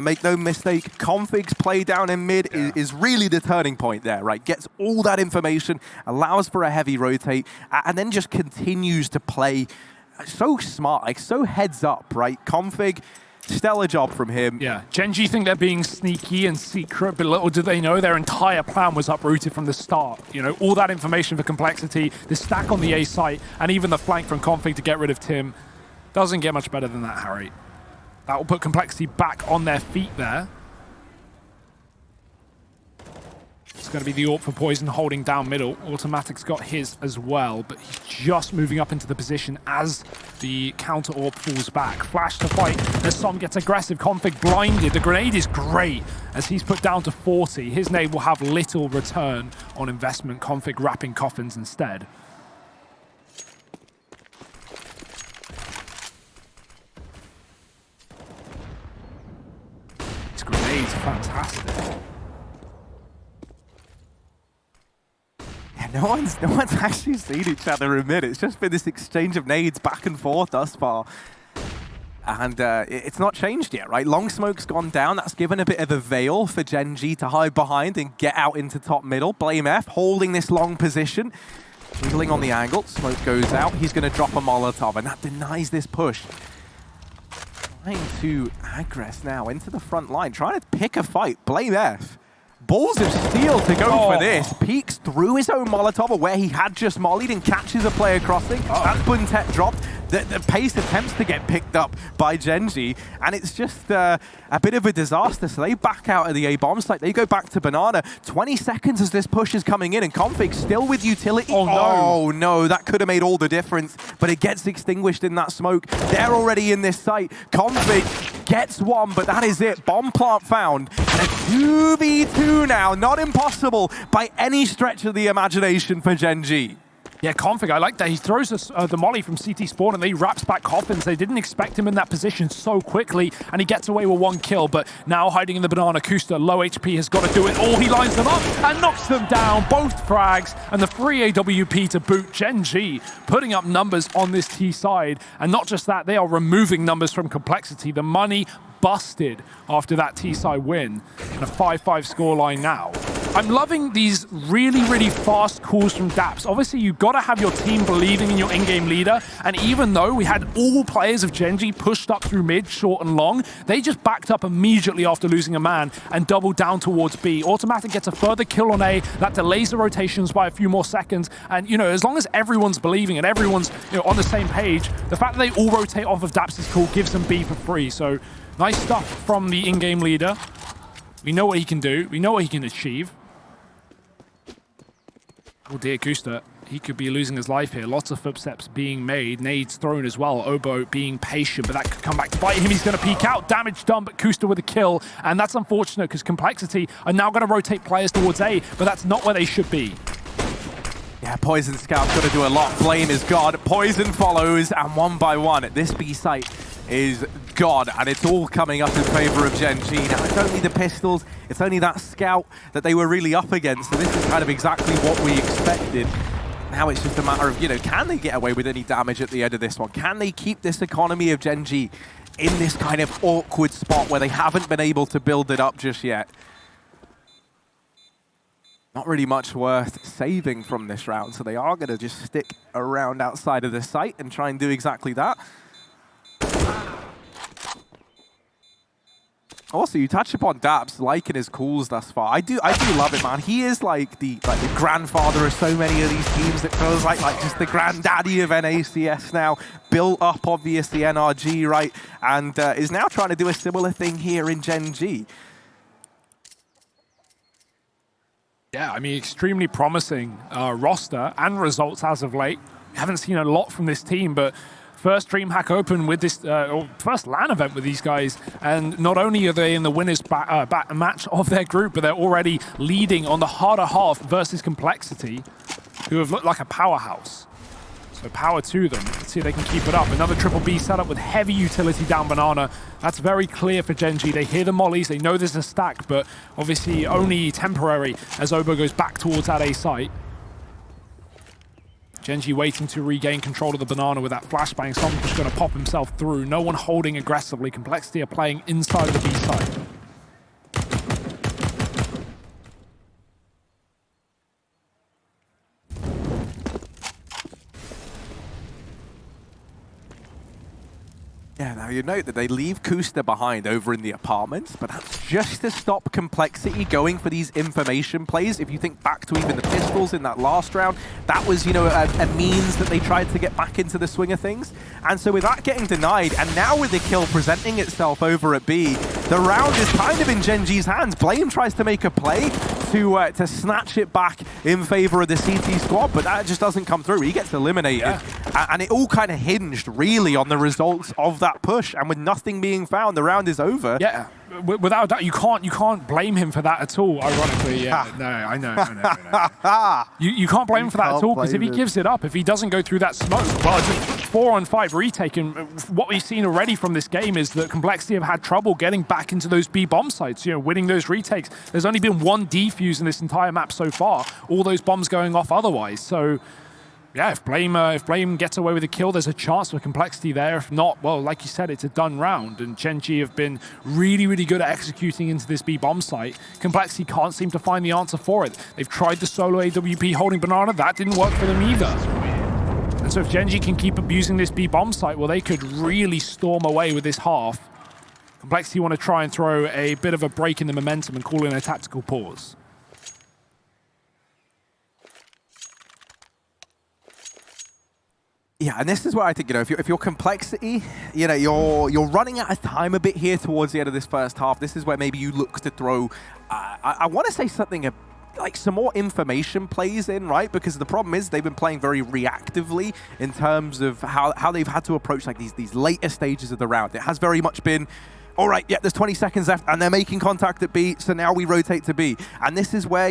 Make no mistake, Config's play down in mid is really the turning point there, right? Gets all that information, allows for a heavy rotate, and then just continues to play so smart, like so heads up, right? Config, stellar job from him. Yeah, Gen.G think they're being sneaky and secret, but little do they know their entire plan was uprooted from the start. You know, all that information for Complexity, the stack on the A site, and even the flank from Config to get rid of Tim. Doesn't get much better than that, Harry. That will put Complexity back on their feet there. It's going to be the AWP for Poison holding down middle. Automatic's got his as well, but he's just moving up into the position as the counter AWP falls back. Flash to fight as Som gets aggressive. Config blinded. The grenade is great as he's put down to 40. His nade will have little return on investment. Config wrapping coffins instead. These grenades are fantastic. No one's actually seen each other admit. It's just been this exchange of nades back and forth thus far. And it's not changed yet, right? Long smoke's gone down. That's given a bit of a veil for Gen.G to hide behind and get out into top middle. BlameF holding this long position, jiggling on the angle. Smoke goes out. He's going to drop a Molotov, and that denies this push. Trying to aggress now into the front line, trying to pick a fight. BlameF. Balls of steel to go for this. Peeks through his own Molotov where he had just mollied and catches a player crossing. That's Buntet dropped. The pace attempts to get picked up by Gen.G, and it's just a bit of a disaster. So they back out of the A-bomb site. They go back to Banana. 20 seconds as this push is coming in, and Config still with utility. Oh no, that could have made all the difference, but it gets extinguished in that smoke. They're already in this site. Config gets one, but that is it. Bomb plant found. And a 2v2 now, not impossible by any stretch of the imagination for Gen.G. Yeah, Config, I like that. He throws the molly from CT spawn and they wraps back Coffins. They didn't expect him in that position so quickly, and he gets away with one kill, but now hiding in the banana, Kusta, low HP, has got to do it all. He lines them up and knocks them down, both frags, and the free AWP to boot. Gen.G putting up numbers on this T side, and not just that, they are removing numbers from Complexity. The money busted after that T-side win, and a 5-5 scoreline now. I'm loving these really, really fast calls from Daps. Obviously, you've got to have your team believing in your in-game leader, and even though we had all players of Gen.G pushed up through mid, short and long, they just backed up immediately after losing a man and doubled down towards B. Automatic gets a further kill on A, that delays the rotations by a few more seconds, and as long as everyone's believing and everyone's on the same page, the fact that they all rotate off of Daps' call gives them B for free. So nice stuff from the in-game leader. We know what he can do. We know what he can achieve. Oh dear, Kusta. He could be losing his life here. Lots of footsteps being made. Nades thrown as well. Obo being patient, but that could come back to bite him. He's going to peek out. Damage done, but Kusta with a kill. And that's unfortunate because Complexity are now going to rotate players towards A, but that's not where they should be. Yeah, Poison Scout's got to do a lot. Blame is God. Poison follows, and one by one, this B site is God, and it's all coming up in favor of Gen.G. Now, it's only the pistols, it's only that scout that they were really up against, so this is kind of exactly what we expected. Now it's just a matter of, can they get away with any damage at the end of this one? Can they keep this economy of Gen.G in this kind of awkward spot where they haven't been able to build it up just yet? Not really much worth saving from this round, so they are going to just stick around outside of the site and try and do exactly that. Also, you touch upon Daps liking his calls thus far. I do love it, man. He is like the grandfather of so many of these teams. It feels like just the granddaddy of NACS now. Built up, obviously, NRG, right? And is now trying to do a similar thing here in Gen.G. Yeah, I mean, extremely promising roster and results as of late. Haven't seen a lot from this team, but first DreamHack Open with this, or first LAN event with these guys, and not only are they in the winners match of their group, but they're already leading on the harder half versus Complexity, who have looked like a powerhouse. So power to them. Let's see if they can keep it up. Another triple B setup with heavy utility down Banana. That's very clear for Gen.G. They hear the mollies, they know there's a stack, but obviously only temporary as Obo goes back towards that A site. Gen.G waiting to regain control of the banana with that flashbang. Someone's just going to pop himself through. No one holding aggressively. Complexity are playing inside the B side. Yeah, now you note that they leave Kusta behind over in the apartments, but that's just to stop Complexity going for these information plays. If you think back to even the pistols in that last round, that was, a means that they tried to get back into the swing of things. And so with that getting denied, and now with the kill presenting itself over at B, the round is kind of in Gen.G's hands. Blame tries to make a play to snatch it back in favor of the CT squad, but that just doesn't come through. He gets eliminated. Yeah. And it all kind of hinged really on the results of that push, and with nothing being found, the round is over. Yeah, without doubt, you can't blame him for that at all. Ironically, yeah, no, I know. You can't blame him for that at all, because if he gives it up, if he doesn't go through that smoke, well, it's a 4-on-5 retake, and what we've seen already from this game is that Complexity have had trouble getting back into those B bomb sites, winning those retakes. There's only been one defuse in this entire map so far, all those bombs going off otherwise. So yeah, if Blame gets away with a kill, there's a chance for Complexity there. If not, well, like you said, it's a done round. And Gen.G have been really, really good at executing into this B bomb site. Complexity can't seem to find the answer for it. They've tried the solo AWP holding Banana. That didn't work for them either. And so if Gen.G can keep abusing this B bomb site, well, they could really storm away with this half. Complexity want to try and throw a bit of a break in the momentum and call in a tactical pause. Yeah, and this is where I think, if you're Complexity, you're running out of time a bit here towards the end of this first half. This is where maybe you look to throw, I want to say something like some more information plays in, right? Because the problem is they've been playing very reactively in terms of how they've had to approach like these later stages of the round. It has very much been, all right, yeah, there's 20 seconds left, and they're making contact at B, so now we rotate to B. And this is where,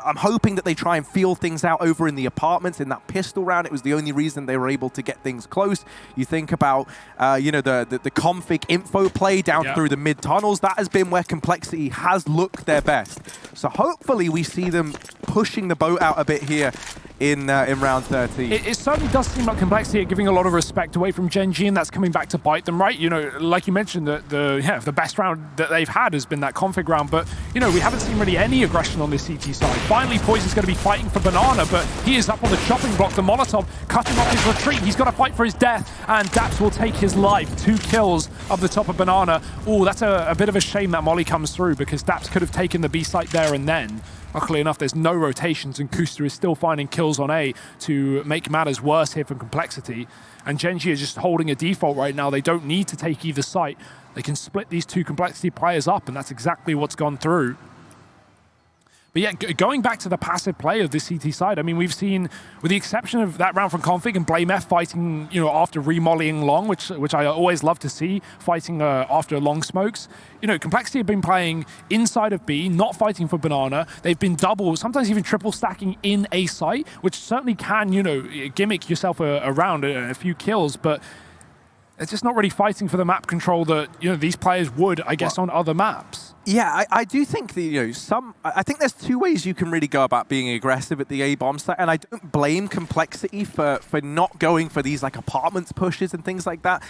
I'm hoping that they try and feel things out over in the apartments. In that pistol round, it was the only reason they were able to get things close. You think about, the config info play down through the mid-tunnels. That has been where Complexity has looked their best. So hopefully we see them pushing the boat out a bit here in round 13. It certainly does seem like Complexity are giving a lot of respect away from Gen.G, and that's coming back to bite them, right? Like you mentioned, the best round that they've had has been that config round, but we haven't seen really any aggression on this CT side. Finally, Poison's going to be fighting for Banana, but he is up on the chopping block. The Molotov cutting off his retreat. He's got to fight for his death, and Daps will take his life. 2 kills up the top of Banana. Oh, that's a bit of a shame that Molly comes through, because Daps could have taken the B site there and then. Luckily enough, there's no rotations, and Kuster is still finding kills on A to make matters worse here from Complexity. And Gen.G is just holding a default right now. They don't need to take either site. They can split these two Complexity players up, and that's exactly what's gone through. But yeah, going back to the passive play of this CT side, I mean, we've seen, with the exception of that round from Config and Blame F fighting, after remollying long, which I always love to see, fighting after long smokes. Complexity have been playing inside of B, not fighting for Banana. They've been double, sometimes even triple stacking in a site, which certainly can, gimmick yourself a round, a few kills, but it's just not really fighting for the map control that, these players would, I guess, on other maps. Yeah, I do think that, I think there's 2 ways you can really go about being aggressive at the A bomb site, and I don't blame Complexity for not going for these like apartments pushes and things like that,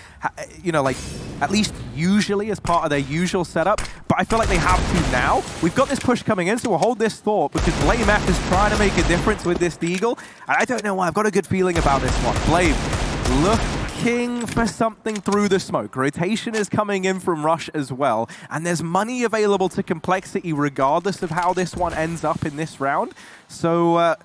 like at least usually as part of their usual setup, but I feel like they have to now. We've got this push coming in, so we'll hold this thought, because Blame F is trying to make a difference with this Deagle, and I don't know why, I've got a good feeling about this one. Blame, looking for something through the smoke. Rotation is coming in from Rush as well, and there's money available to Complexity regardless of how this one ends up in this round. So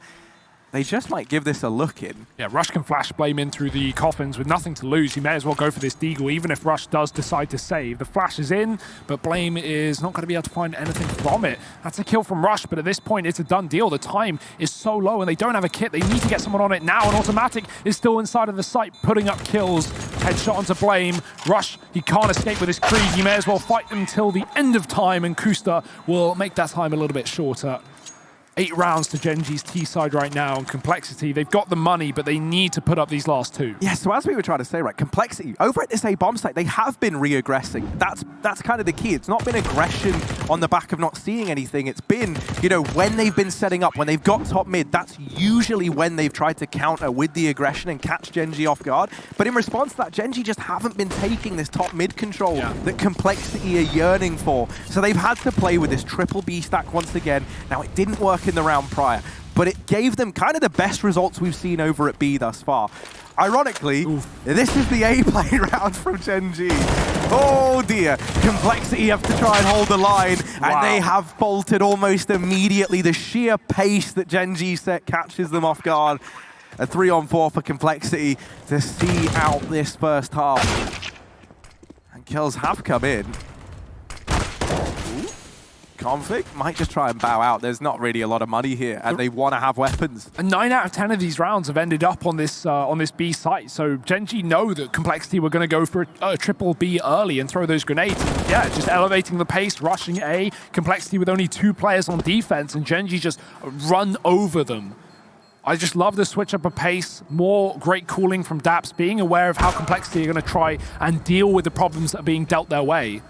they just might give this a look in. Yeah, Rush can flash Blame in through the coffins with nothing to lose. He may as well go for this Deagle, even if Rush does decide to save. The flash is in, but Blame is not going to be able to find anything from it. That's a kill from Rush, but at this point, it's a done deal. The time is so low, and they don't have a kit. They need to get someone on it now, and Automatic is still inside of the site, putting up kills. Headshot onto Blame. Rush, he can't escape with his Krieg. He may as well fight them till the end of time, and Kuster will make that time a little bit shorter. 8 rounds to Gen.G's T side right now, and Complexity, they've got the money, but they need to put up these last 2. Yeah, so as we were trying to say, right, Complexity, over at this A bomb site, they have been re-aggressing. That's kind of the key. It's not been aggression on the back of not seeing anything. It's been, when they've been setting up, when they've got top mid, that's usually when they've tried to counter with the aggression and catch Gen.G off guard. But in response to that, Gen.G just haven't been taking this top mid control that Complexity are yearning for. So they've had to play with this triple B stack once again. Now, it didn't work in the round prior, but it gave them kind of the best results we've seen over at B thus far. Ironically, this is the A play round from Gen.G. Oh dear, Complexity have to try and hold the line, and they have faltered almost immediately. The sheer pace that Gen.G set catches them off guard. A 3-on-4 for Complexity to see out this first half. And kills have come in. Conflict might just try and bow out. There's not really a lot of money here, and they want to have weapons. And 9 out of 10 of these rounds have ended up on this B site. So Gen.G know that Complexity were going to go for a triple B early and throw those grenades. Yeah, just elevating the pace, rushing A. Complexity with only 2 players on defense, and Gen.G just run over them. I just love the switch up of pace, more great cooling from Daps, being aware of how Complexity are going to try and deal with the problems that are being dealt their way.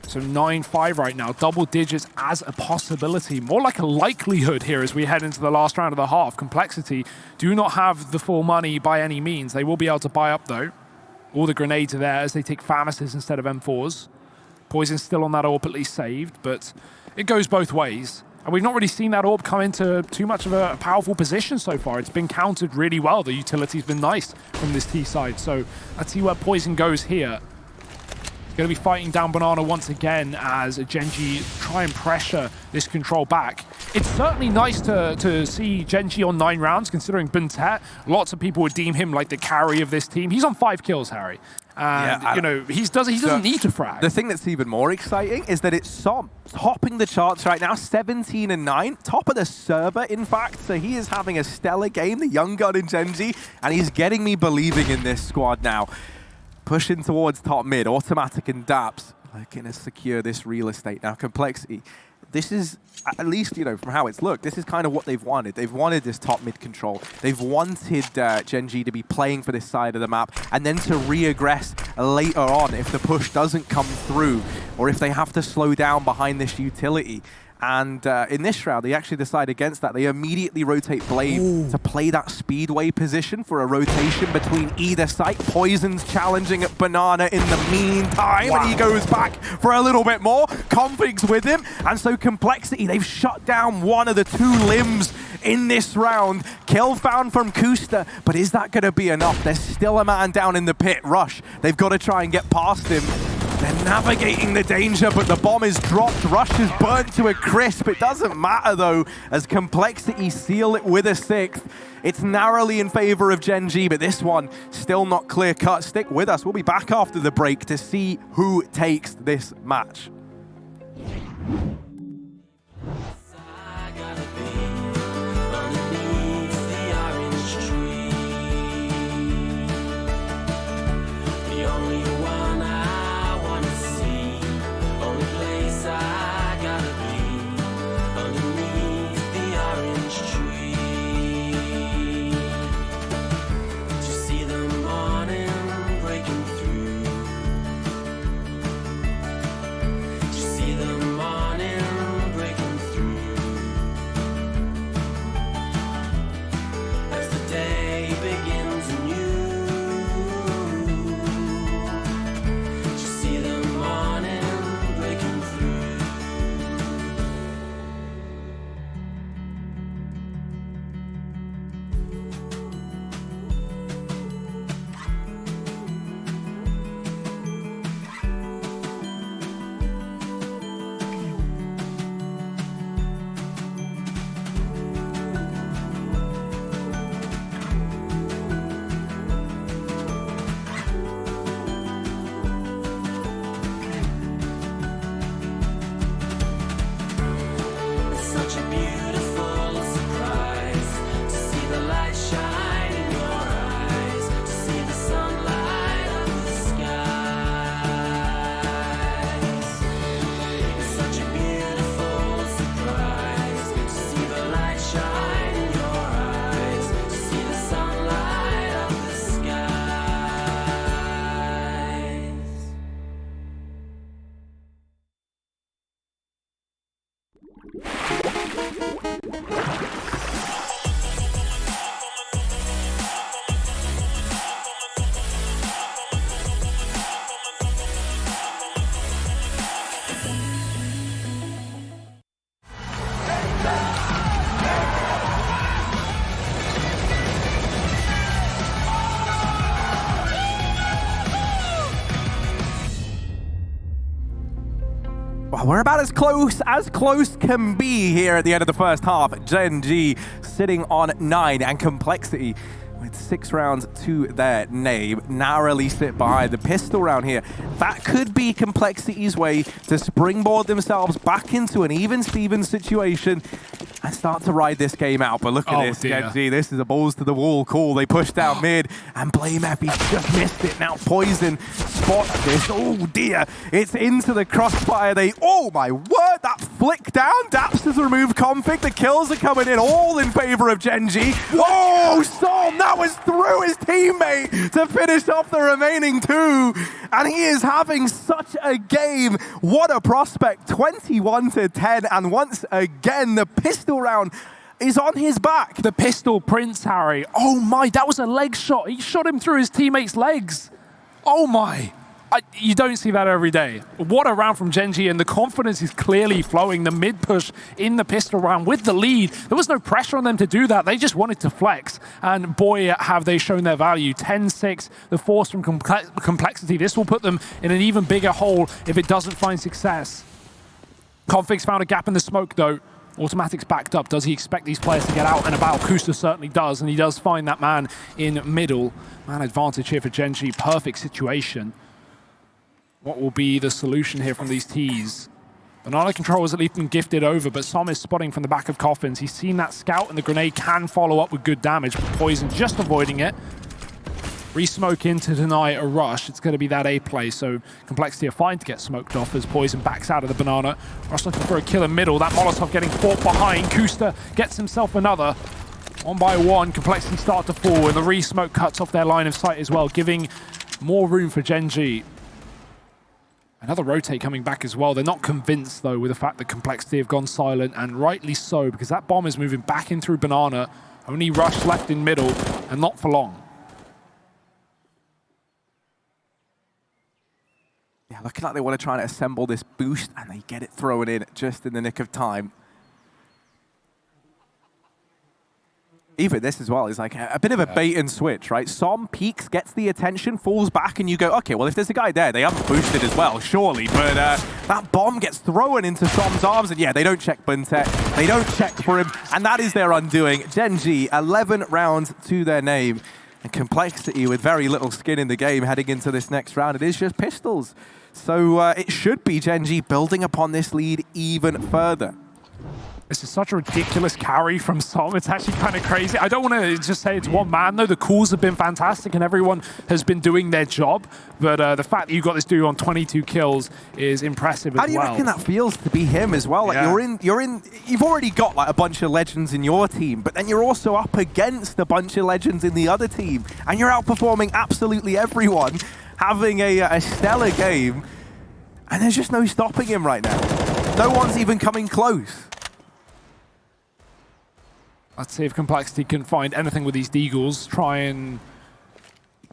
So 9-5 right now, double digits as a possibility. More like a likelihood here as we head into the last round of the half. Complexity do not have the full money by any means. They will be able to buy up though. All the grenades are there as they take Famises instead of M4s. Poison's still on that AWP at least saved, but it goes both ways. And we've not really seen that AWP come into too much of a powerful position so far. It's been countered really well. The utility's been nice from this T side. So let's see where Poison goes here. Going to be fighting down Banana once again as Gen.G try and pressure this control back. It's certainly nice to see Gen.G on 9 rounds, considering Bentet, lots of people would deem him like the carry of this team. He's on 5 kills, Harry. And, yeah, you know, he doesn't need to frag. The thing that's even more exciting is that it's Som topping the charts right now, 17 and 9, top of the server, in fact. So he is having a stellar game, the young gun in Gen.G, and he's getting me believing in this squad now. Pushing towards top mid, Automatic and Daps looking to secure this real estate. Now, Complexity, this is, at least, you know, from how it's looked, this is kind of what they've wanted. They've wanted this top mid control. They've wanted Gen.G to be playing for this side of the map and then to re-aggress later on if the push doesn't come through or if they have to slow down behind this utility. And in this round, they actually decide against that. They immediately rotate Blade to play that speedway position for a rotation between either side. Poison's challenging at Banana in the meantime, and he goes back for a little bit more. Config's with him, and so Complexity, they've shut down one of the 2 limbs in this round. Kill found from Kusta, but is that going to be enough? There's still a man down in the pit. Rush, they've got to try and get past him. They're navigating the danger, but the bomb is dropped. Rush is burnt to a crisp. It doesn't matter, though, as Complexity seal it with a 6th. It's narrowly in favor of Gen.G, but this one still not clear-cut. Stick with us. We'll be back after the break to see who takes this match. We're about as close can be here at the end of the first half. Gen.G sitting on 9 and Complexity. with 6 rounds to their name, narrowly sit behind the pistol round here. That could be Complexity's way to springboard themselves back into an even-Steven situation and start to ride this game out. But look at this, Gen.G. This is a balls to the wall call. They push down mid, and BlameF, he's just missed it. Now Poison spots this. Oh dear, it's into the crossfire. Oh my word, that flick down. Daps has removed config. The kills are coming in all in favor of Gen.G. Oh, Storm, that was through his teammate to finish off the remaining 2. And he is having such a game. What a prospect, 21-10. And once again, the pistol round is on his back. The pistol Prince, Harry. Oh my, that was a leg shot. He shot him through his teammate's legs. Oh my. You don't see that every day. What a round from Gen.G, and the confidence is clearly flowing. The mid push in the pistol round with the lead. There was no pressure on them to do that. They just wanted to flex, and boy, have they shown their value. 10-6, the force from Complexity. This will put them in an even bigger hole if it doesn't find success. Config's found a gap in the smoke, though. Automatic's backed up. Does he expect these players to get out and about? Kusta certainly does, and he does find that man in middle. Man advantage here for Gen.G. Perfect situation. What will be the solution here from these Ts? Banana control has at least been gifted over, but Som is spotting from the back of Coffins. He's seen that scout, and the grenade can follow up with good damage, but Poison just avoiding it. Re-smoke in to deny a rush. It's going to be that A play, so Complexity are fine to get smoked off as Poison backs out of the Banana. Rush looking for a kill in middle. That Molotov getting fought behind. Kusta gets himself another. 1 by 1, Complexity start to fall, and the re-smoke cuts off their line of sight as well, giving more room for Gen.G. Another rotate coming back as well. They're not convinced, though, with the fact that Complexity have gone silent, and rightly so, because that bomb is moving back in through Banana. Only Rush left in middle, and not for long. Yeah, looking like they want to try and assemble this boost, and they get it thrown in just in the nick of time. Even this as well is like a bit of a bait and switch, right? Som peeks, gets the attention, falls back, and you go, okay, well, if there's a guy there, they haven't boosted as well, surely. But that bomb gets thrown into Som's arms, and yeah, they don't check Buntet. They don't check for him, and that is their undoing. Gen.G, 11 rounds to their name, and Complexity with very little skin in the game heading into this next round. It is just pistols. So it should be Gen.G building upon this lead even further. This is such a ridiculous carry from Som. It's actually kind of crazy. I don't want to just say it's one man, though. The calls have been fantastic, and everyone has been doing their job. But the fact that you got this dude on 22 kills is impressive as well. How do you reckon that feels to be him as well? Like you've already got like a bunch of legends in your team, but then you're also up against a bunch of legends in the other team, and you're outperforming absolutely everyone, having a stellar game, and there's just no stopping him right now. No one's even coming close. Let's see if Complexity can find anything with these Deagles, try and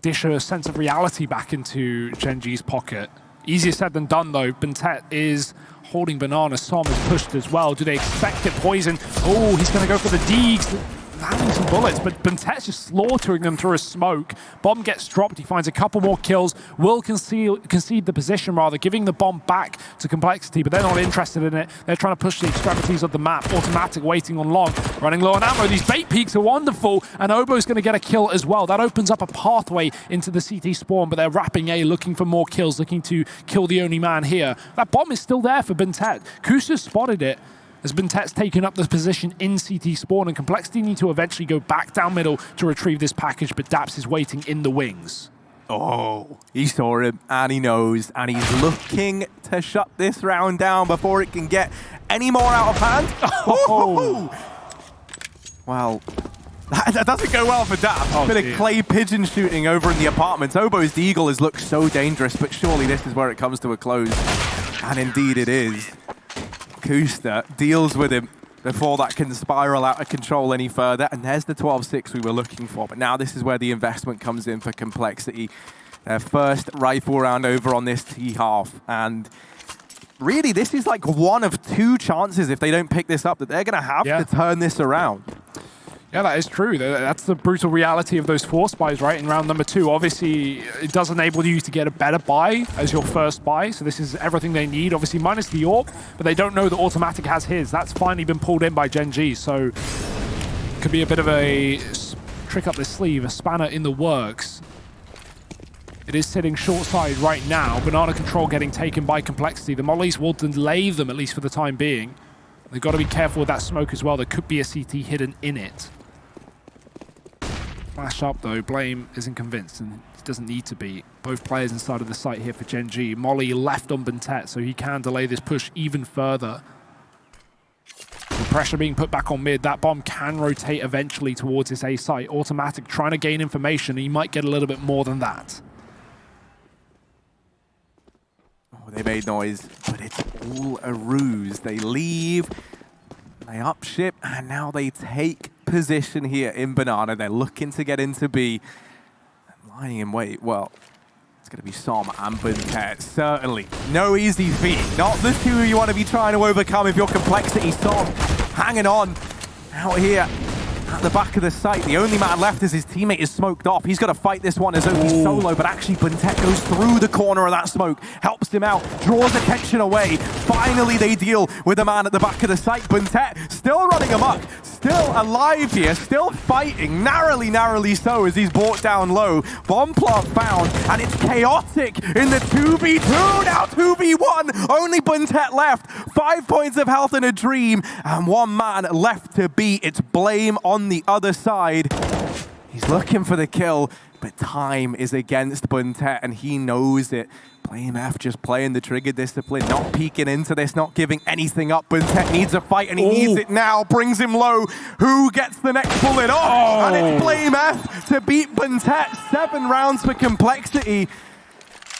dish a sense of reality back into Gen.G's pocket. Easier said than done, though. Buntet is holding Banana. Som is pushed as well. Do they expect it? Poison. Oh, he's going to go for the Deags. Landing some bullets, but Buntet's just slaughtering them through a smoke. Bomb gets dropped. He finds a couple more kills. Will concede the position, rather, giving the bomb back to Complexity, but they're not interested in it. They're trying to push the extremities of the map. Automatic waiting on long. Running low on ammo. These bait peaks are wonderful, and Obo's going to get a kill as well. That opens up a pathway into the CT spawn, but they're wrapping A, looking for more kills, looking to kill the only man here. That bomb is still there for Buntet. Kusa spotted it. As Buntet's taken up the position in CT spawn, and Complexity need to eventually go back down middle to retrieve this package, but Daps is waiting in the wings. Oh, he saw him, and he knows, and he's looking to shut this round down before it can get any more out of hand. Oh. Well, that doesn't go well for Daps. Bit of clay pigeon shooting over in the apartments. Obo's Deagle has looked so dangerous, but surely this is where it comes to a close. And indeed it is. Kusta deals with him before that can spiral out of control any further, and there's the 12-6 we were looking for. But now this is where the investment comes in for Complexity. Their first rifle round over on this T-half, and really this is like one of 2 chances, if they don't pick this up, that they're going to have to turn this around. Yeah, that is true. That's the brutal reality of those force buys, right? In round number 2, obviously, it does enable you to get a better buy as your first buy. So this is everything they need, obviously, minus the AWP, but they don't know that Automatic has his. That's finally been pulled in by Gen.G. So it could be a bit of a trick up their sleeve, a spanner in the works. It is sitting short side right now. Banana control getting taken by Complexity. The Mollies will delay them, at least for the time being. They've got to be careful with that smoke as well. There could be a CT hidden in it. Flash up though, Blame isn't convinced and it doesn't need to be. Both players inside of the site here for Gen.G. Molly left on Bentet, so he can delay this push even further. The pressure being put back on mid. That bomb can rotate eventually towards his A site. Automatic trying to gain information. He might get a little bit more than that. Oh, they made noise, but it's all a ruse. They leave, they upship, and now they take position here in Banana. They're looking to get into B. And lying in wait, well, it's going to be Som and Buntet. Certainly no easy feat. Not the two you want to be trying to overcome if you're Complexity. Som hanging on out here at the back of the site. The only man left as his teammate is smoked off. He's got to fight this one as though he's solo, but actually Buntet goes through the corner of that smoke, helps him out, draws attention away. Finally, they deal with the man at the back of the site. Buntet still running amok, still alive here, still fighting, narrowly so as he's brought down low. Bomb plant found, and it's chaotic in the 2v2, now 2v1. Only Buntet left, 5 points of health in a dream, and one man left to beat. It's Blame on the other side. He's looking for the kill, but time is against Buntet, and he knows it. Blame F just playing the trigger discipline, not peeking into this, not giving anything up. Buntet needs a fight, and he needs it now. Brings him low. Who gets the next bullet off? And it's Blame F to beat Buntet. 7 rounds for Complexity,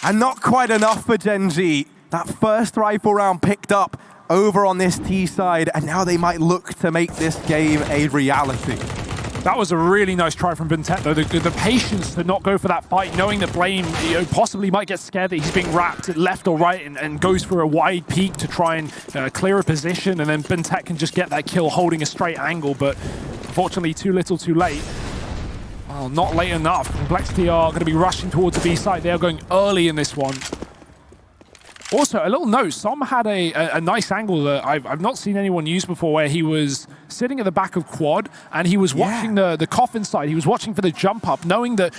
and not quite enough for Gen.G. That first rifle round picked up over on this T side, and now they might look to make this game a reality. That was a really nice try from Buntet, though. The patience to not go for that fight, knowing that Blame possibly might get scared that he's being wrapped left or right and goes for a wide peek to try and clear a position, and then Buntet can just get that kill holding a straight angle, but unfortunately too little too late. Well, not late enough. Complexity are going to be rushing towards the B side. They are going early in this one. Also, a little note, Som had a nice angle that I've not seen anyone use before, where he was sitting at the back of quad and he was watching the coffin side. He was watching for the jump up, knowing that,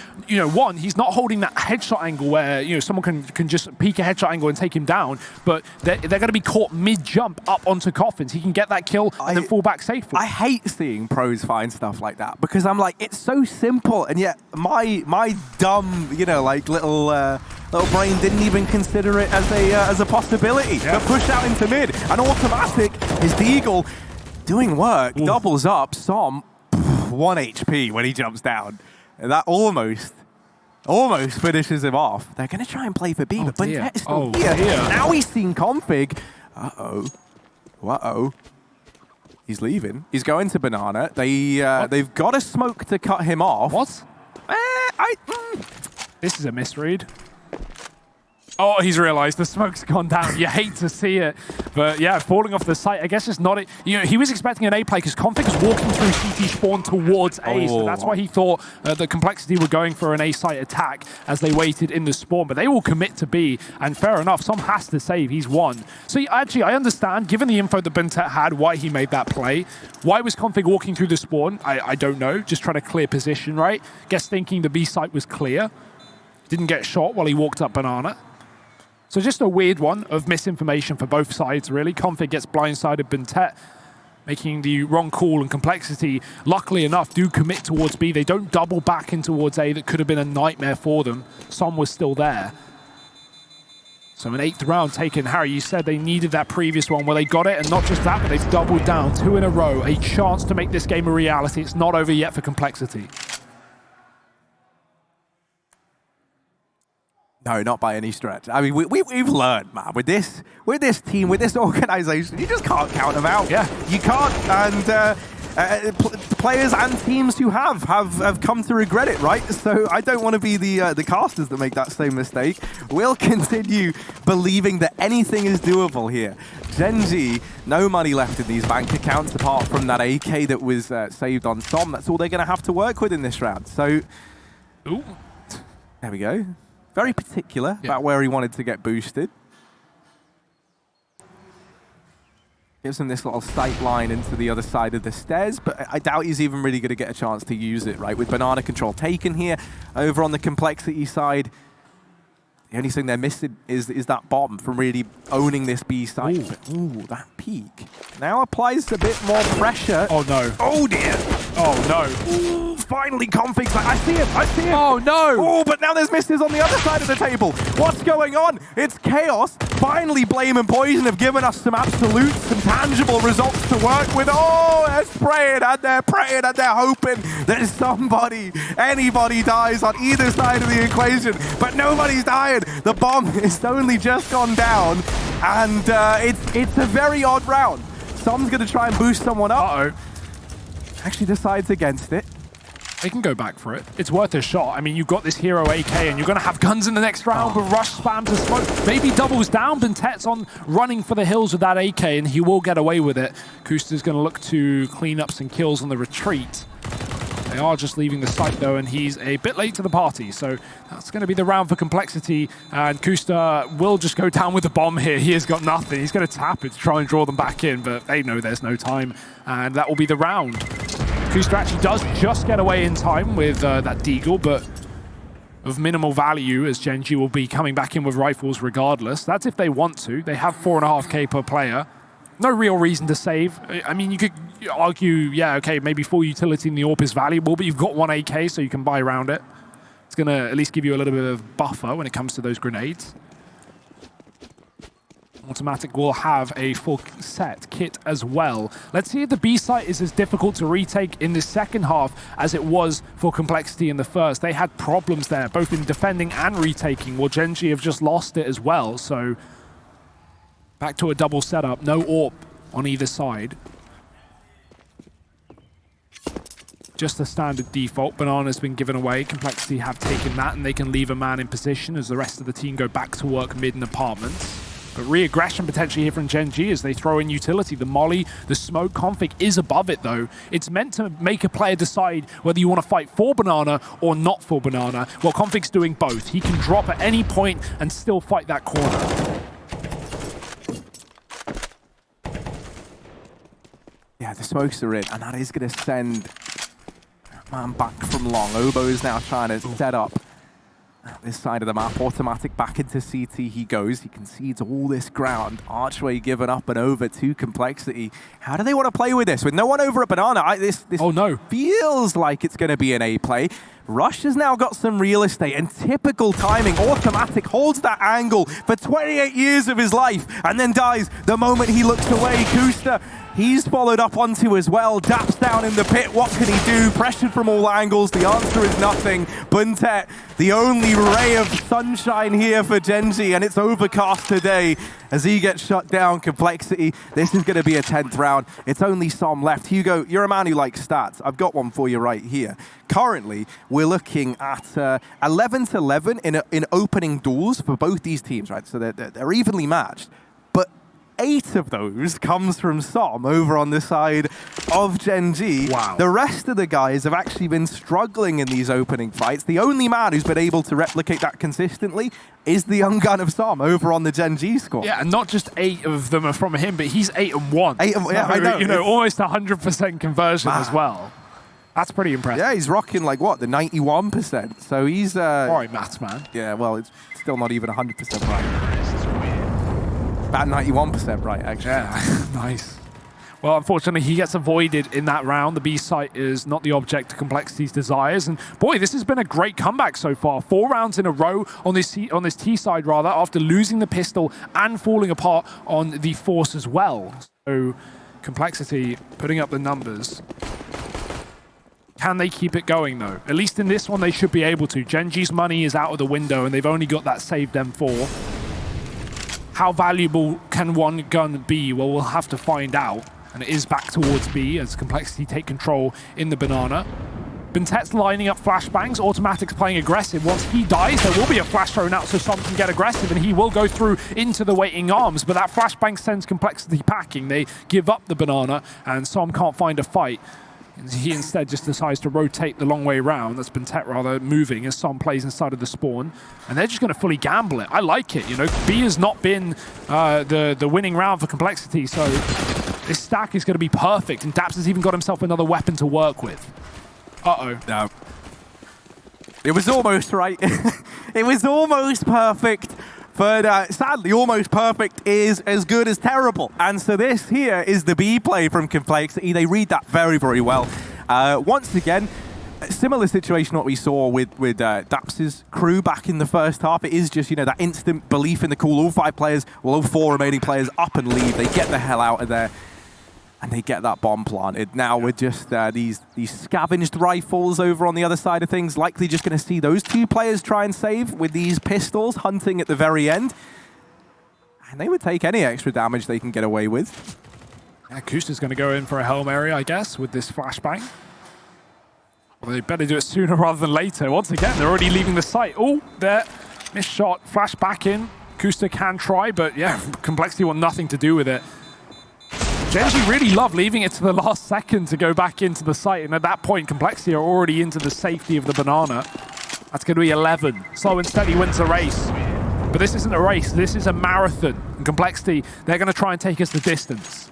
one, he's not holding that headshot angle where, someone can just peek a headshot angle and take him down, but they're going to be caught mid-jump up onto coffins. He can get that kill and then fall back safely. I hate seeing pros find stuff like that because I'm like, it's so simple, and yet my dumb, little brain didn't even consider it as a possibility. But pushed out into mid, and automatic is the Eagle doing work, doubles up. Som 1 HP when he jumps down. And that almost finishes him off. They're going to try and play for B, but Buntet is still here. Now he's seen config. Uh-oh. He's leaving. He's going to Banana. They've got a smoke to cut him off. What? This is a misread. Oh, he's realized the smoke's gone down. You hate to see it. But yeah, falling off the site, I guess it's not it. He was expecting an A play because Config was walking through CT spawn towards A. So that's why he thought the Complexity were going for an A site attack as they waited in the spawn. But they will commit to B. And fair enough, Som has to save. He's won. So actually, I understand, given the info that Buntet had, why he made that play. Why was Config walking through the spawn? I don't know. Just trying to clear position, right? Guess thinking the B site was clear. Didn't get shot while he walked up Banana. So just a weird one of misinformation for both sides, really. Config gets blindsided Buntet, making the wrong call, and Complexity, luckily enough, do commit towards B. They don't double back in towards A. That could have been a nightmare for them. Som was still there. So an 8th round taken. Harry, you said they needed that previous one. Well, they got it, and not just that, but they've doubled down 2 in a row. A chance to make this game a reality. It's not over yet for Complexity. No, not by any stretch. I mean, we've learned, man, with this team, with this organization, you just can't count them out. Yeah. You can't, and players and teams who have come to regret it, right? So I don't want to be the casters that make that same mistake. We'll continue believing that anything is doable here. Gen.G, no money left in these bank accounts apart from that AK that was saved on Som. That's all they're going to have to work with in this round. So, there we go. Very particular about where he wanted to get boosted. Gives him this little sight line into the other side of the stairs, but I doubt he's even really going to get a chance to use it, right? With banana control taken here, over on the complexity side, the only thing they're missing is that bomb from really owning this B site. Ooh, that peak now applies a bit more pressure. Oh no. Oh dear. Oh no. Ooh, finally Config's like, I see him. Oh no. Oh, but now there's misses on the other side of the table. What's going on? It's chaos. Finally, Blame and Poison have given us some absolute, some tangible results to work with. Oh, they're praying and they're hoping that somebody, anybody dies on either side of the equation, but nobody's dying. The bomb is only just gone down, and it's a very odd round. Someone's going to try and boost someone up. Uh-oh. Actually decides against it. They can go back for it. It's worth a shot. I mean, you've got this hero AK, and you're going to have guns in the next round, but Rush spams a smoke. Maybe doubles down. BO3's on running for the hills with that AK, and he will get away with it. Kusta's going to look to clean up some kills on the retreat. They are just leaving the site, though, and he's a bit late to the party, so that's going to be the round for complexity, and Kusta will just go down with the bomb here. He has got nothing. He's going to tap it to try and draw them back in, but they know there's no time, and that will be the round. Kusta actually does just get away in time with that deagle, but of minimal value, as Gen.G will be coming back in with rifles regardless. That's if they want to. They have 4.5k per player. No real reason to save. I mean, you could argue, yeah, okay, maybe full utility in the AWP is valuable, but you've got 1 AK, so you can buy around it. It's going to at least give you a little bit of buffer when it comes to those grenades. Automatic will have a full set kit as well. Let's see if the B site is as difficult to retake in the second half as it was for Complexity in the first. They had problems there, both in defending and retaking, while Gen.G have just lost it as well. So back to a double setup, no AWP on either side. Just a standard default. Banana's been given away. Complexity have taken that, and they can leave a man in position as the rest of the team go back to work mid in apartments. But re-aggression potentially here from Gen.G as they throw in utility. The molly, the smoke config is above it though. It's meant to make a player decide whether you want to fight for banana or not for banana. Well, config's doing both. He can drop at any point and still fight that corner. Yeah, the smokes are in, and that is going to send man back from long. Obo is now trying to set up this side of the map. Automatic back into CT he goes. He concedes all this ground. Archway given up and over to Complexity. How do they want to play with this? With no one over at Banana, this oh, no. feels like it's going to be an A play. Rush has now got some real estate and typical timing. Automatic holds that angle for 28 years of his life and then dies the moment he looks away. Kusta, he's followed up onto as well. Daps down in the pit. What can he do? Pressured from all angles. The answer is nothing. BO3, the only ray of sunshine here for Gen.G, and it's overcast today as he gets shut down. Complexity, this is going to be a 10th round. It's only Som left. Hugo, you're a man who likes stats. I've got one for you right here. Currently, we're looking at 11-11 in opening duels for both these teams, right? So they're evenly matched. But 8 of those comes from Som over on the side of Gen.G. Wow. The rest of the guys have actually been struggling in these opening fights. The only man who's been able to replicate that consistently is the young gun of Som over on the Gen.G squad. Yeah, and not just 8 of them are from him, but he's 8-1. 8 and, yeah, I know. You know, almost 100% conversion as well. That's pretty impressive. Yeah, he's rocking like what, the 91%. So he's all right, maths man. Yeah, well, it's still not even 100% right. About 91% right, actually. Yeah, nice. Well, unfortunately, he gets avoided in that round. The B site is not the object of Complexity's desires. And boy, this has been a great comeback so far. 4 rounds in a row on this T side, rather, after losing the pistol and falling apart on the Force as well. So Complexity putting up the numbers. Can they keep it going, though? At least in this one, they should be able to. Gen.G's money is out of the window, and they've only got that saved M4. How valuable can one gun be? Well, we'll have to find out. And it is back towards B as Complexity take control in the banana. BO3's lining up flashbangs. Automatic's playing aggressive. Once he dies, there will be a flash thrown out so Som can get aggressive, and he will go through into the waiting arms. But that flashbang sends Complexity packing. They give up the banana, and Som can't find a fight. He instead just decides to rotate the long way around. That's BO3 rather moving as Som plays inside of the spawn. And they're just going to fully gamble it. I like it, you know. B has not been the winning round for Complexity, so This stack is going to be perfect, and Daps has even got himself another weapon to work with. Uh-oh. No. It was almost right. It was almost perfect. But sadly, almost perfect is as good as terrible. And so this here is the B play from Complexity. They read that very, very well. Once again, a similar situation what we saw with Daps's crew back in the first half. It is just, that instant belief in the call. All 5 players, well, all 4 remaining players up and leave. They get the hell out of there. And they get that bomb planted. Now with just these scavenged rifles over on the other side of things, likely just going to see those 2 players try and save with these pistols hunting at the very end. And they would take any extra damage they can get away with. Yeah, Kusta's going to go in for a Hail Mary, I guess, with this flashbang. Well, they better do it sooner rather than later. Once again, they're already leaving the site. Oh, there. Missed shot. Flash back in. Kusta can try, but yeah, Complexity want nothing to do with it. Gen.G really love leaving it to the last second to go back into the site, and at that point, Complexity are already into the safety of the banana. That's going to be 11. Slow and Steady wins the race. But this isn't a race, this is a marathon. And Complexity, they're going to try and take us the distance.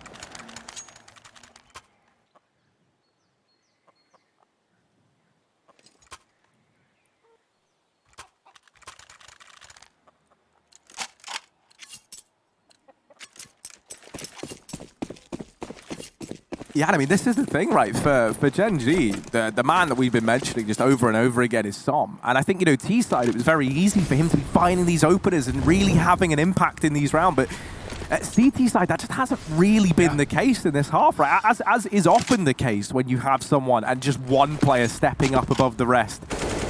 Yeah, I mean, this is the thing, right? For Gen.G, the man that we've been mentioning just over and over again is Som. And I think, T-side, it was very easy for him to be finding these openers and really having an impact in these rounds. But at CT side, that just hasn't really been the case in this half, right? As is often the case when you have someone and just one player stepping up above the rest.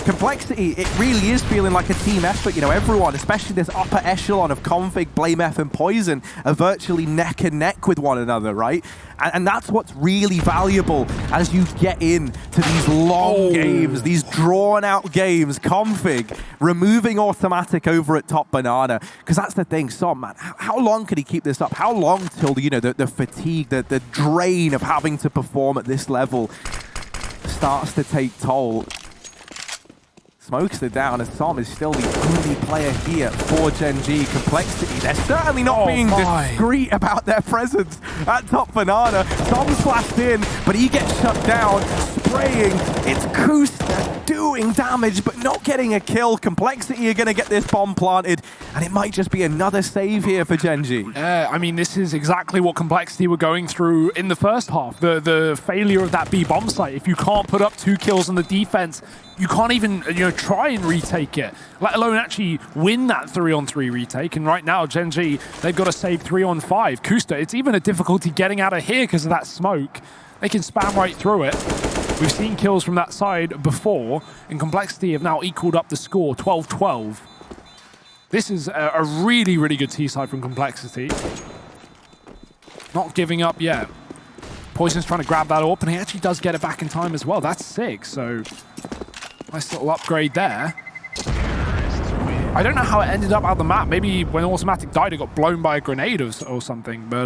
Complexity, it really is feeling like a team effort. Everyone, especially this upper echelon of Config, BlameF, and Poison, are virtually neck and neck with one another, right? And that's what's really valuable as you get into these long games, these drawn-out games. Config, removing automatic over at top banana. Because that's the thing, Som, man, how long can he keep this up? How long till, the fatigue, the drain of having to perform at this level starts to take toll? Smokes it down as Som is still the only player here for Gen.G. Complexity. They're certainly not being discreet about their presence at top banana. Som's flashed in, but he gets shut down, spraying. It's Kusta doing damage, but not getting a kill. Complexity are going to get this bomb planted, and it might just be another save here for Gen.G. I mean, this is exactly what Complexity were going through in the first half. The failure of that B bomb site. If you can't put up 2 kills on the defense, you can't even try and retake it, let alone actually win that 3-on-3 retake. And right now, Gen.G, they've got to save 3-on-5. Kusta, it's even a difficulty getting out of here because of that smoke. They can spam right through it. We've seen kills from that side before, and Complexity have now equaled up the score, 12-12. This is a really, really good T-side from Complexity. Not giving up yet. Poison's trying to grab that AWP, and he actually does get it back in time as well. That's 6, so nice little upgrade there. I don't know how it ended up out the map. Maybe when Automatic died, it got blown by a grenade or something, but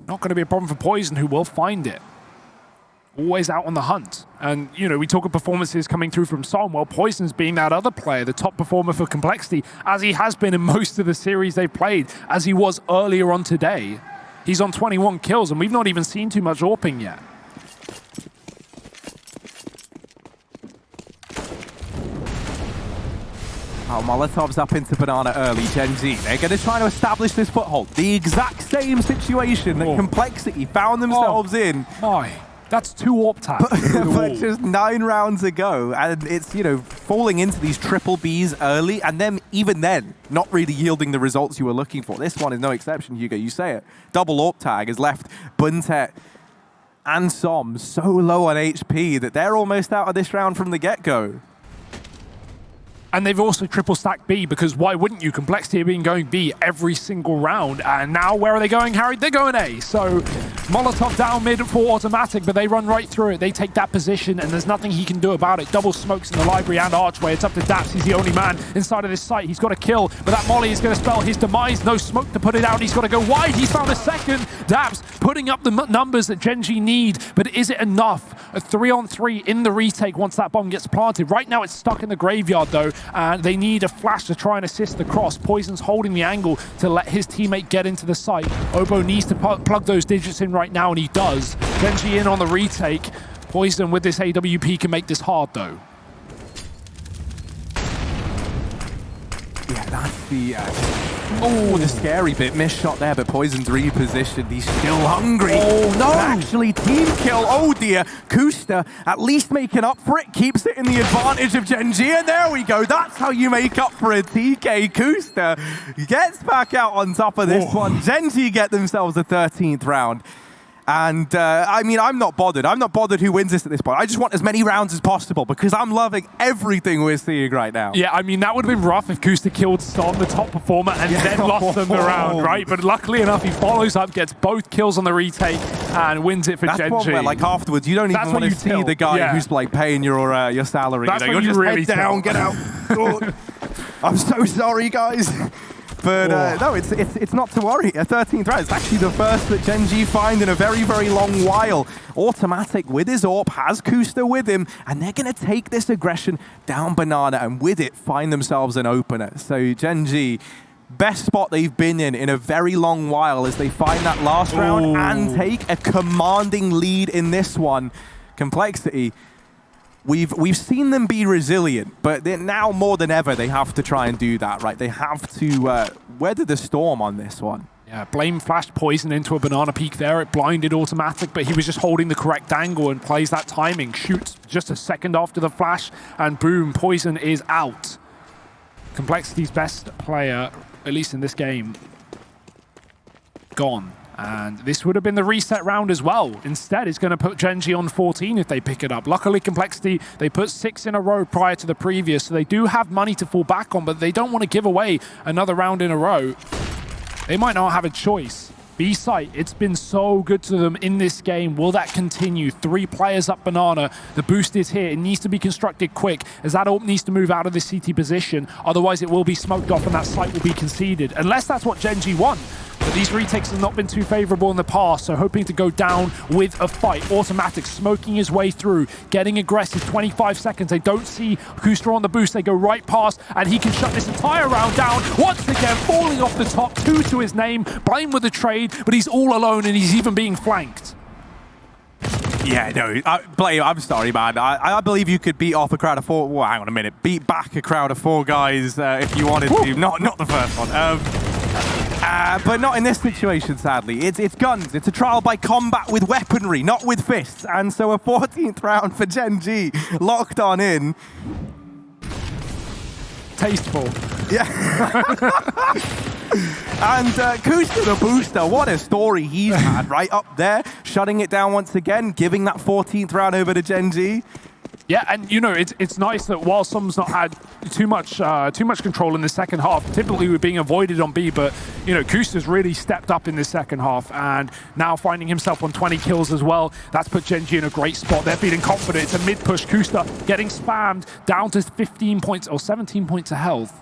not going to be a problem for Poison, who will find it. Always out on the hunt. And, we talk of performances coming through from Som. Well, Poison's being that other player, the top performer for Complexity, as he has been in most of the series they've played, as he was earlier on today. He's on 21 kills, and we've not even seen too much AWPing yet. Oh, Molotov's up into banana early, Gen.G. They're going to try to establish this foothold. The exact same situation that Complexity found themselves in. That's 2 AWP tags. But just 9 rounds ago, and it's, falling into these triple Bs early, and then, even then, not really yielding the results you were looking for. This one is no exception, Hugo, you say it. Double AWP tag has left Buntet and Som so low on HP that they're almost out of this round from the get-go. And they've also triple stacked B, because why wouldn't you? Complexity have been going B every single round. And now where are they going, Harry? They're going A. So Molotov down mid for Automatic, but they run right through it. They take that position, and there's nothing he can do about it. Double smokes in the library and archway. It's up to Daps. He's the only man inside of this site. He's got to kill, but that molly is going to spell his demise. No smoke to put it out. He's got to go wide. He's found a second. Daps putting up the numbers that Gen.G need, but is it enough? a 3-on-3 in the retake once that bomb gets planted. Right now it's stuck in the graveyard though, and they need a flash to try and assist the cross. Poison's holding the angle to let his teammate get into the site. Obo needs to plug those digits in right now, and he does. Gen.G in on the retake. Poison with this AWP can make this hard though. Yeah, that's the scary bit. Missed shot there, but Poison's repositioned. He's still hungry. Oh, no! Actually, team kill. Oh, dear. Kusta at least making up for it. Keeps it in the advantage of Gen.G, and there we go. That's how you make up for a TK. Kusta gets back out on top of this one. Gen.G get themselves a 13th round. And, I mean, I'm not bothered. I'm not bothered who wins this at this point. I just want as many rounds as possible because I'm loving everything we're seeing right now. Yeah, I mean, that would have been rough if Kusta killed Son, the top performer, and then lost them the round, right? But luckily enough, he follows up, gets both kills on the retake, and wins it for Gen.G. That's one where, like, afterwards, you don't even want to see the guy who's, like, paying your salary. That's you're just really head down, get out. I'm so sorry, guys. But no, it's not to worry. A 13th round. It's actually the first that Gen.G find in a very, very long while. Automatic with his AWP, has Kusta with him, and they're going to take this aggression down Banana, and with it, find themselves an opener. So Gen.G, best spot they've been in a very long while as they find that last round and take a commanding lead in this one. Complexity. We've seen them be resilient, but now more than ever, they have to try and do that, right? They have to weather the storm on this one. Yeah, Blame flashed Poison into a banana peak there. It blinded Automatic, but he was just holding the correct angle and plays that timing. Shoots just a second after the flash, and boom, Poison is out. Complexity's best player, at least in this game, gone. And this would have been the reset round as well. Instead, it's going to put Gen.G on 14 if they pick it up. Luckily, Complexity, they put 6 in a row prior to the previous, so they do have money to fall back on, but they don't want to give away another round in a row. They might not have a choice. B-site, it's been so good to them in this game. Will that continue? 3 players up Banana. The boost is here. It needs to be constructed quick as that AWP needs to move out of the CT position. Otherwise, it will be smoked off and that site will be conceded. Unless that's what Gen.G want. But these retakes have not been too favorable in the past, so hoping to go down with a fight. Automatic smoking his way through, getting aggressive. 25 seconds. They don't see Kusta on the boost. They go right past, and he can shut this entire round down. Once again, falling off the top. 2 to his name. Blame with the trade, but he's all alone, and he's even being flanked. Yeah, no, Blame, I'm sorry, man. I believe you could beat off a crowd of 4. Well, hang on a minute. Beat back a crowd of 4 guys if you wanted to. Not the first one. But not in this situation, sadly. It's guns. It's a trial by combat with weaponry, not with fists. And so a 14th round for Gen.G locked on in. Tasteful. Yeah. And Kusta the Booster, what a story he's had, right up there, shutting it down once again, giving that 14th round over to Gen.G. Yeah, and you know, it's nice that while some's not had too much control in the second half, typically we're being avoided on B, but you know, Kusta's really stepped up in the second half and now finding himself on 20 kills as well. That's put Gen.G in a great spot. They're feeling confident. It's a mid push. Kusta getting spammed down to 15 points or 17 points of health.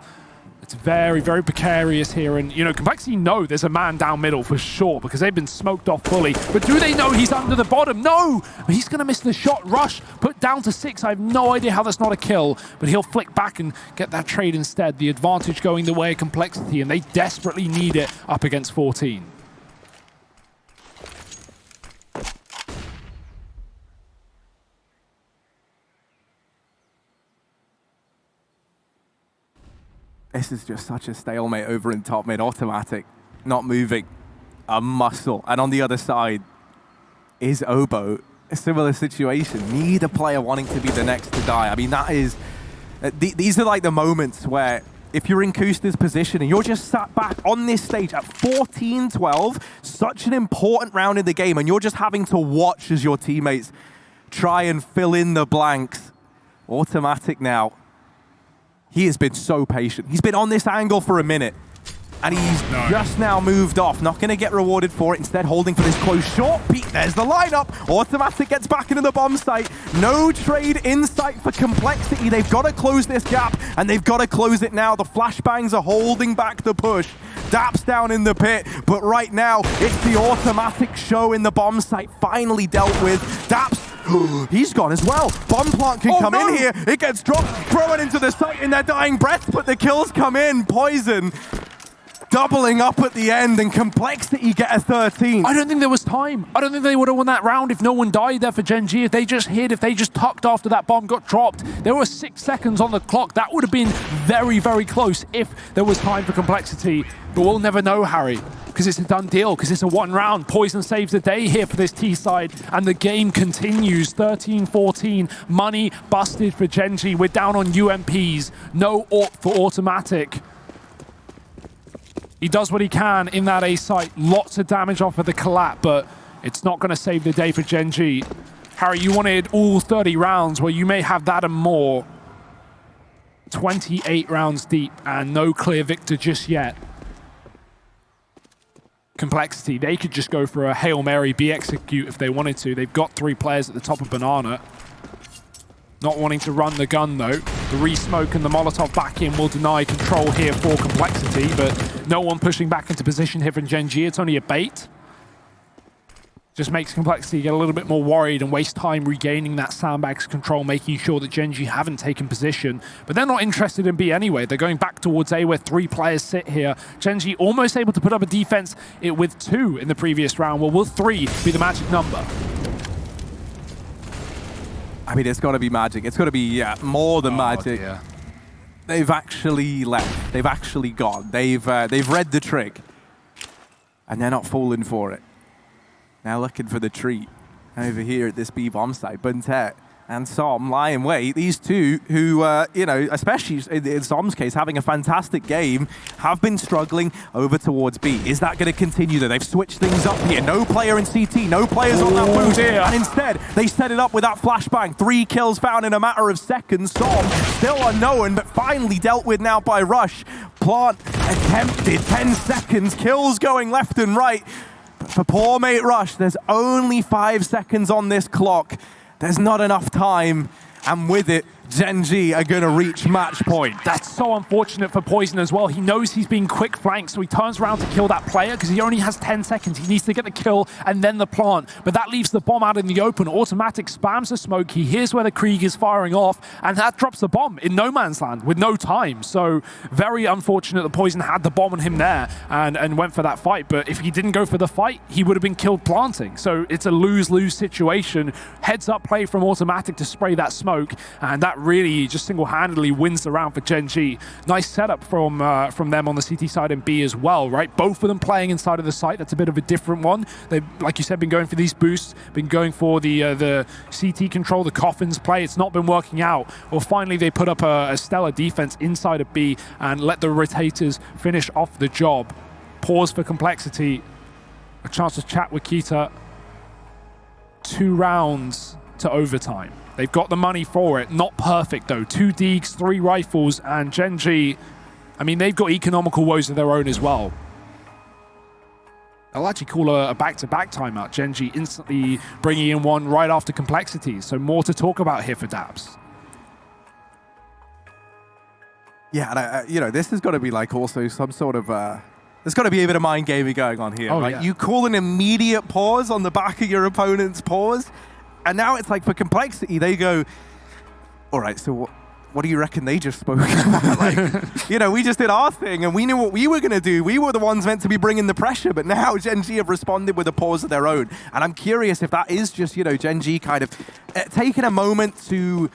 It's very, very precarious here, and you know, Complexity know there's a man down middle for sure because they've been smoked off fully. But do they know he's under the bottom? No! He's going to miss the shot. Rush put down to 6. I have no idea how that's not a kill, but he'll flick back and get that trade instead. The advantage going the way of Complexity, and they desperately need it up against 14. This is just such a stalemate over in top mid. Automatic, not moving, a muscle. And on the other side is Obo. A similar situation. Need a player wanting to be the next to die. I mean, that is... these are like the moments where if you're in Kusta's position and you're just sat back on this stage at 14-12, such an important round in the game, and you're just having to watch as your teammates try and fill in the blanks. Automatic now. He has been so patient. He's been on this angle for a minute, and he's just now moved off. Not going to get rewarded for it. Instead, holding for this close short peek. There's the lineup. Automatic gets back into the bomb site. No trade in sight for Complexity. They've got to close this gap, and they've got to close it now. The flashbangs are holding back the push. Daps down in the pit, but right now, it's the Automatic show in the bomb site finally dealt with. Daps He's gone as well. Bomb plant can come in here. It gets dropped, throw it into the site in their dying breath, but the kills come in. Poison doubling up at the end, and Complexity get a 13. I don't think there was time. I don't think they would have won that round if no one died there for Gen.G. If they just hid, if they just tucked after that bomb got dropped. There were 6 seconds on the clock. That would have been very, very close if there was time for Complexity. But we'll never know, Harry, because it's a done deal, because it's a 1 round. Poison saves the day here for this T side, and the game continues. 13-14, money busted for Gen.G. We're down on UMPs. No AWP for Automatic. He does what he can in that A site. Lots of damage off of the collapse, but it's not going to save the day for Gen.G. Harry, you wanted all 30 rounds. Well, you may have that and more. 28 rounds deep, and no clear victor just yet. Complexity, they could just go for a Hail Mary B execute if they wanted to. They've got 3 players at the top of Banana. Not wanting to run the gun though. The re-smoke and the Molotov back in will deny control here for Complexity, but no one pushing back into position here from Gen.G. It's only a bait. Just makes Complexity get a little bit more worried and waste time regaining that sandbags control, making sure that Gen.G haven't taken position. But they're not interested in B anyway. They're going back towards A where 3 players sit here. Gen.G almost able to put up a defense with 2 in the previous round. Well, will 3 be the magic number? I mean, it's got to be magic. It's got to be more than magic. Dear. They've actually left. They've actually gone. They've read the trick, and they're not falling for it. Now looking for the treat over here at this B bomb site. Buntet and Som lie in wait. These two who, you know, especially in Som's case, having a fantastic game, have been struggling over towards B. Is that going to continue though? They've switched things up here. No player in CT, no players on that boost. And instead, they set it up with that flashbang. 3 kills found in a matter of seconds. Som still unknown, but finally dealt with now by Rush. Plant attempted, 10 seconds, kills going left and right. But for poor mate Rush, there's only 5 seconds on this clock. There's not enough time, and with it, Gen.G are going to reach match point. That's so unfortunate for Poison as well. He knows he's being quick flanked, so he turns around to kill that player because he only has 10 seconds. He needs to get the kill and then the plant, but that leaves the bomb out in the open. Automatic spams the smoke. He hears where the Krieg is firing off, and that drops the bomb in no man's land with no time. So very unfortunate that Poison had the bomb on him there and went for that fight, but if he didn't go for the fight, he would have been killed planting. So it's a lose-lose situation. Heads up play from Automatic to spray that smoke, and that really just single-handedly wins the round for Gen.G. Nice setup from them on the CT side and B as well, right? Both of them playing inside of the site. That's a bit of a different one. They've, like you said, been going for these boosts, been going for the CT control, the coffins play. It's not been working out. Well, finally they put up a stellar defense inside of B and let the rotators finish off the job. Pause for Complexity. A chance to chat with Kita. 2 rounds to overtime. They've got the money for it. Not perfect, though. 2 Deegs, 3 rifles, and Gen.G, I mean, they've got economical woes of their own as well. I'll actually call a back-to-back timeout. Gen.G instantly bringing in one right after Complexity. So more to talk about here for Dabs. Yeah, and you know, this has got to be like also some sort of... there's got to be a bit of mind gaming going on here. Oh, right? yeah. You call an immediate pause on the back of your opponent's pause, and now it's like for Complexity, they go, all right, so what do you reckon they just spoke about? Like, you know, we just did our thing, and we knew what we were going to do. We were the ones meant to be bringing the pressure, but now Gen.G have responded with a pause of their own. And I'm curious if that is just, you know, Gen.G kind of taking a moment to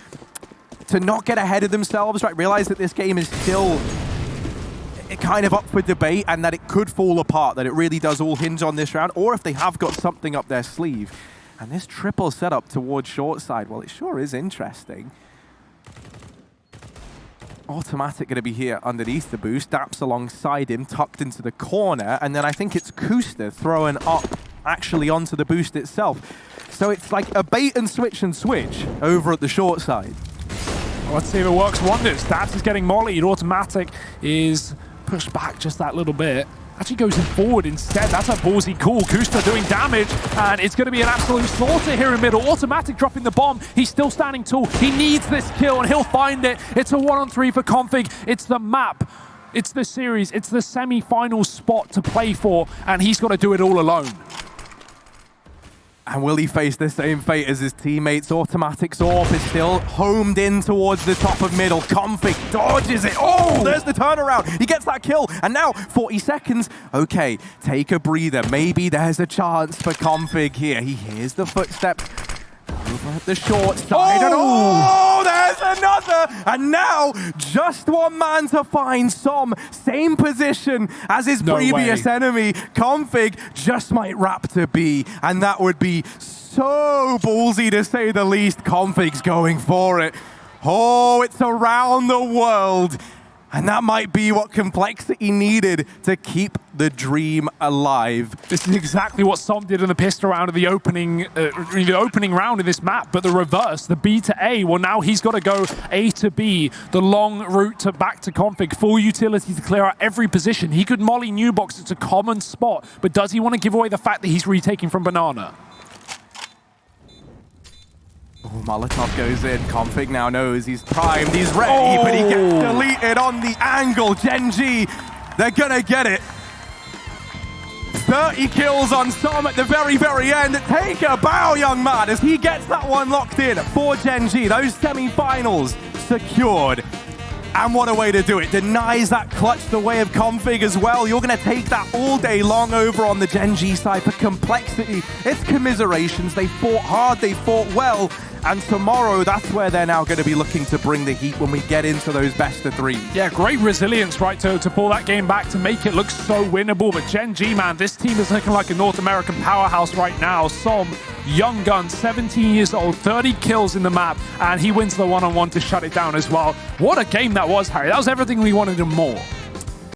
not get ahead of themselves, right? Realize that this game is still kind of up for debate and that it could fall apart, that it really does all hinge on this round, or if they have got something up their sleeve. And this triple setup towards short side, well, it sure is interesting. Automatic going to be here underneath the boost. Daps alongside him, tucked into the corner. And then I think it's Kuster throwing up actually onto the boost itself. So it's like a bait and switch over at the short side. Well, let's see if it works wonders. Daps is getting mollied. Automatic is pushed back just that little bit. Actually goes in forward instead. That's a ballsy call. Kuster doing damage, and it's going to be an absolute slaughter here in middle. Automatic dropping the bomb. He's still standing tall. He needs this kill, and he'll find it. It's a 1-on-3 for Config. It's the map. It's the series. It's the semi-final spot to play for, and he's got to do it all alone. And will he face the same fate as his teammates? Automatic Orb is still homed in towards the top of middle. Config dodges it. Oh, there's the turnaround. He gets that kill. And now 40 seconds. Okay, take a breather. Maybe there's a chance for Config here. He hears the footsteps over at the short side. Oh, there's another. And now just one man to find Som. Same position as his previous enemy. Config just might wrap to B. And that would be so ballsy to say the least. Config's going for it. Oh, it's around the world. And that might be what Complexity needed to keep the dream alive. This is exactly what Som did in the pistol round of the opening round of this map, but the reverse, the B to A, well now he's got to go A to B, the long route back to Config, full utility to clear out every position. He could molly Nubox, it's a common spot, but does he want to give away the fact that he's retaking from Banana? Oh, Molotov goes in. Config now knows he's primed, he's ready, but he gets deleted on the angle. Gen.G, they're gonna get it. 30 kills on Som at the very, very end. Take a bow, young man, as he gets that one locked in for Gen.G. Those semi-finals secured. And what a way to do it. Denies that clutch the way of Config as well. You're going to take that all day long over on the Gen.G side. For Complexity, it's commiserations. They fought hard, they fought well. And tomorrow, that's where they're now going to be looking to bring the heat when we get into those best of three. Yeah, great resilience, right, to pull that game back, to make it look so winnable. But Gen.G, man, this team is looking like a North American powerhouse right now. Som, young gun, 17 years old, 30 kills in the map, and he wins the one-on-one to shut it down as well. What a game that was, Harry. That was everything we wanted and more.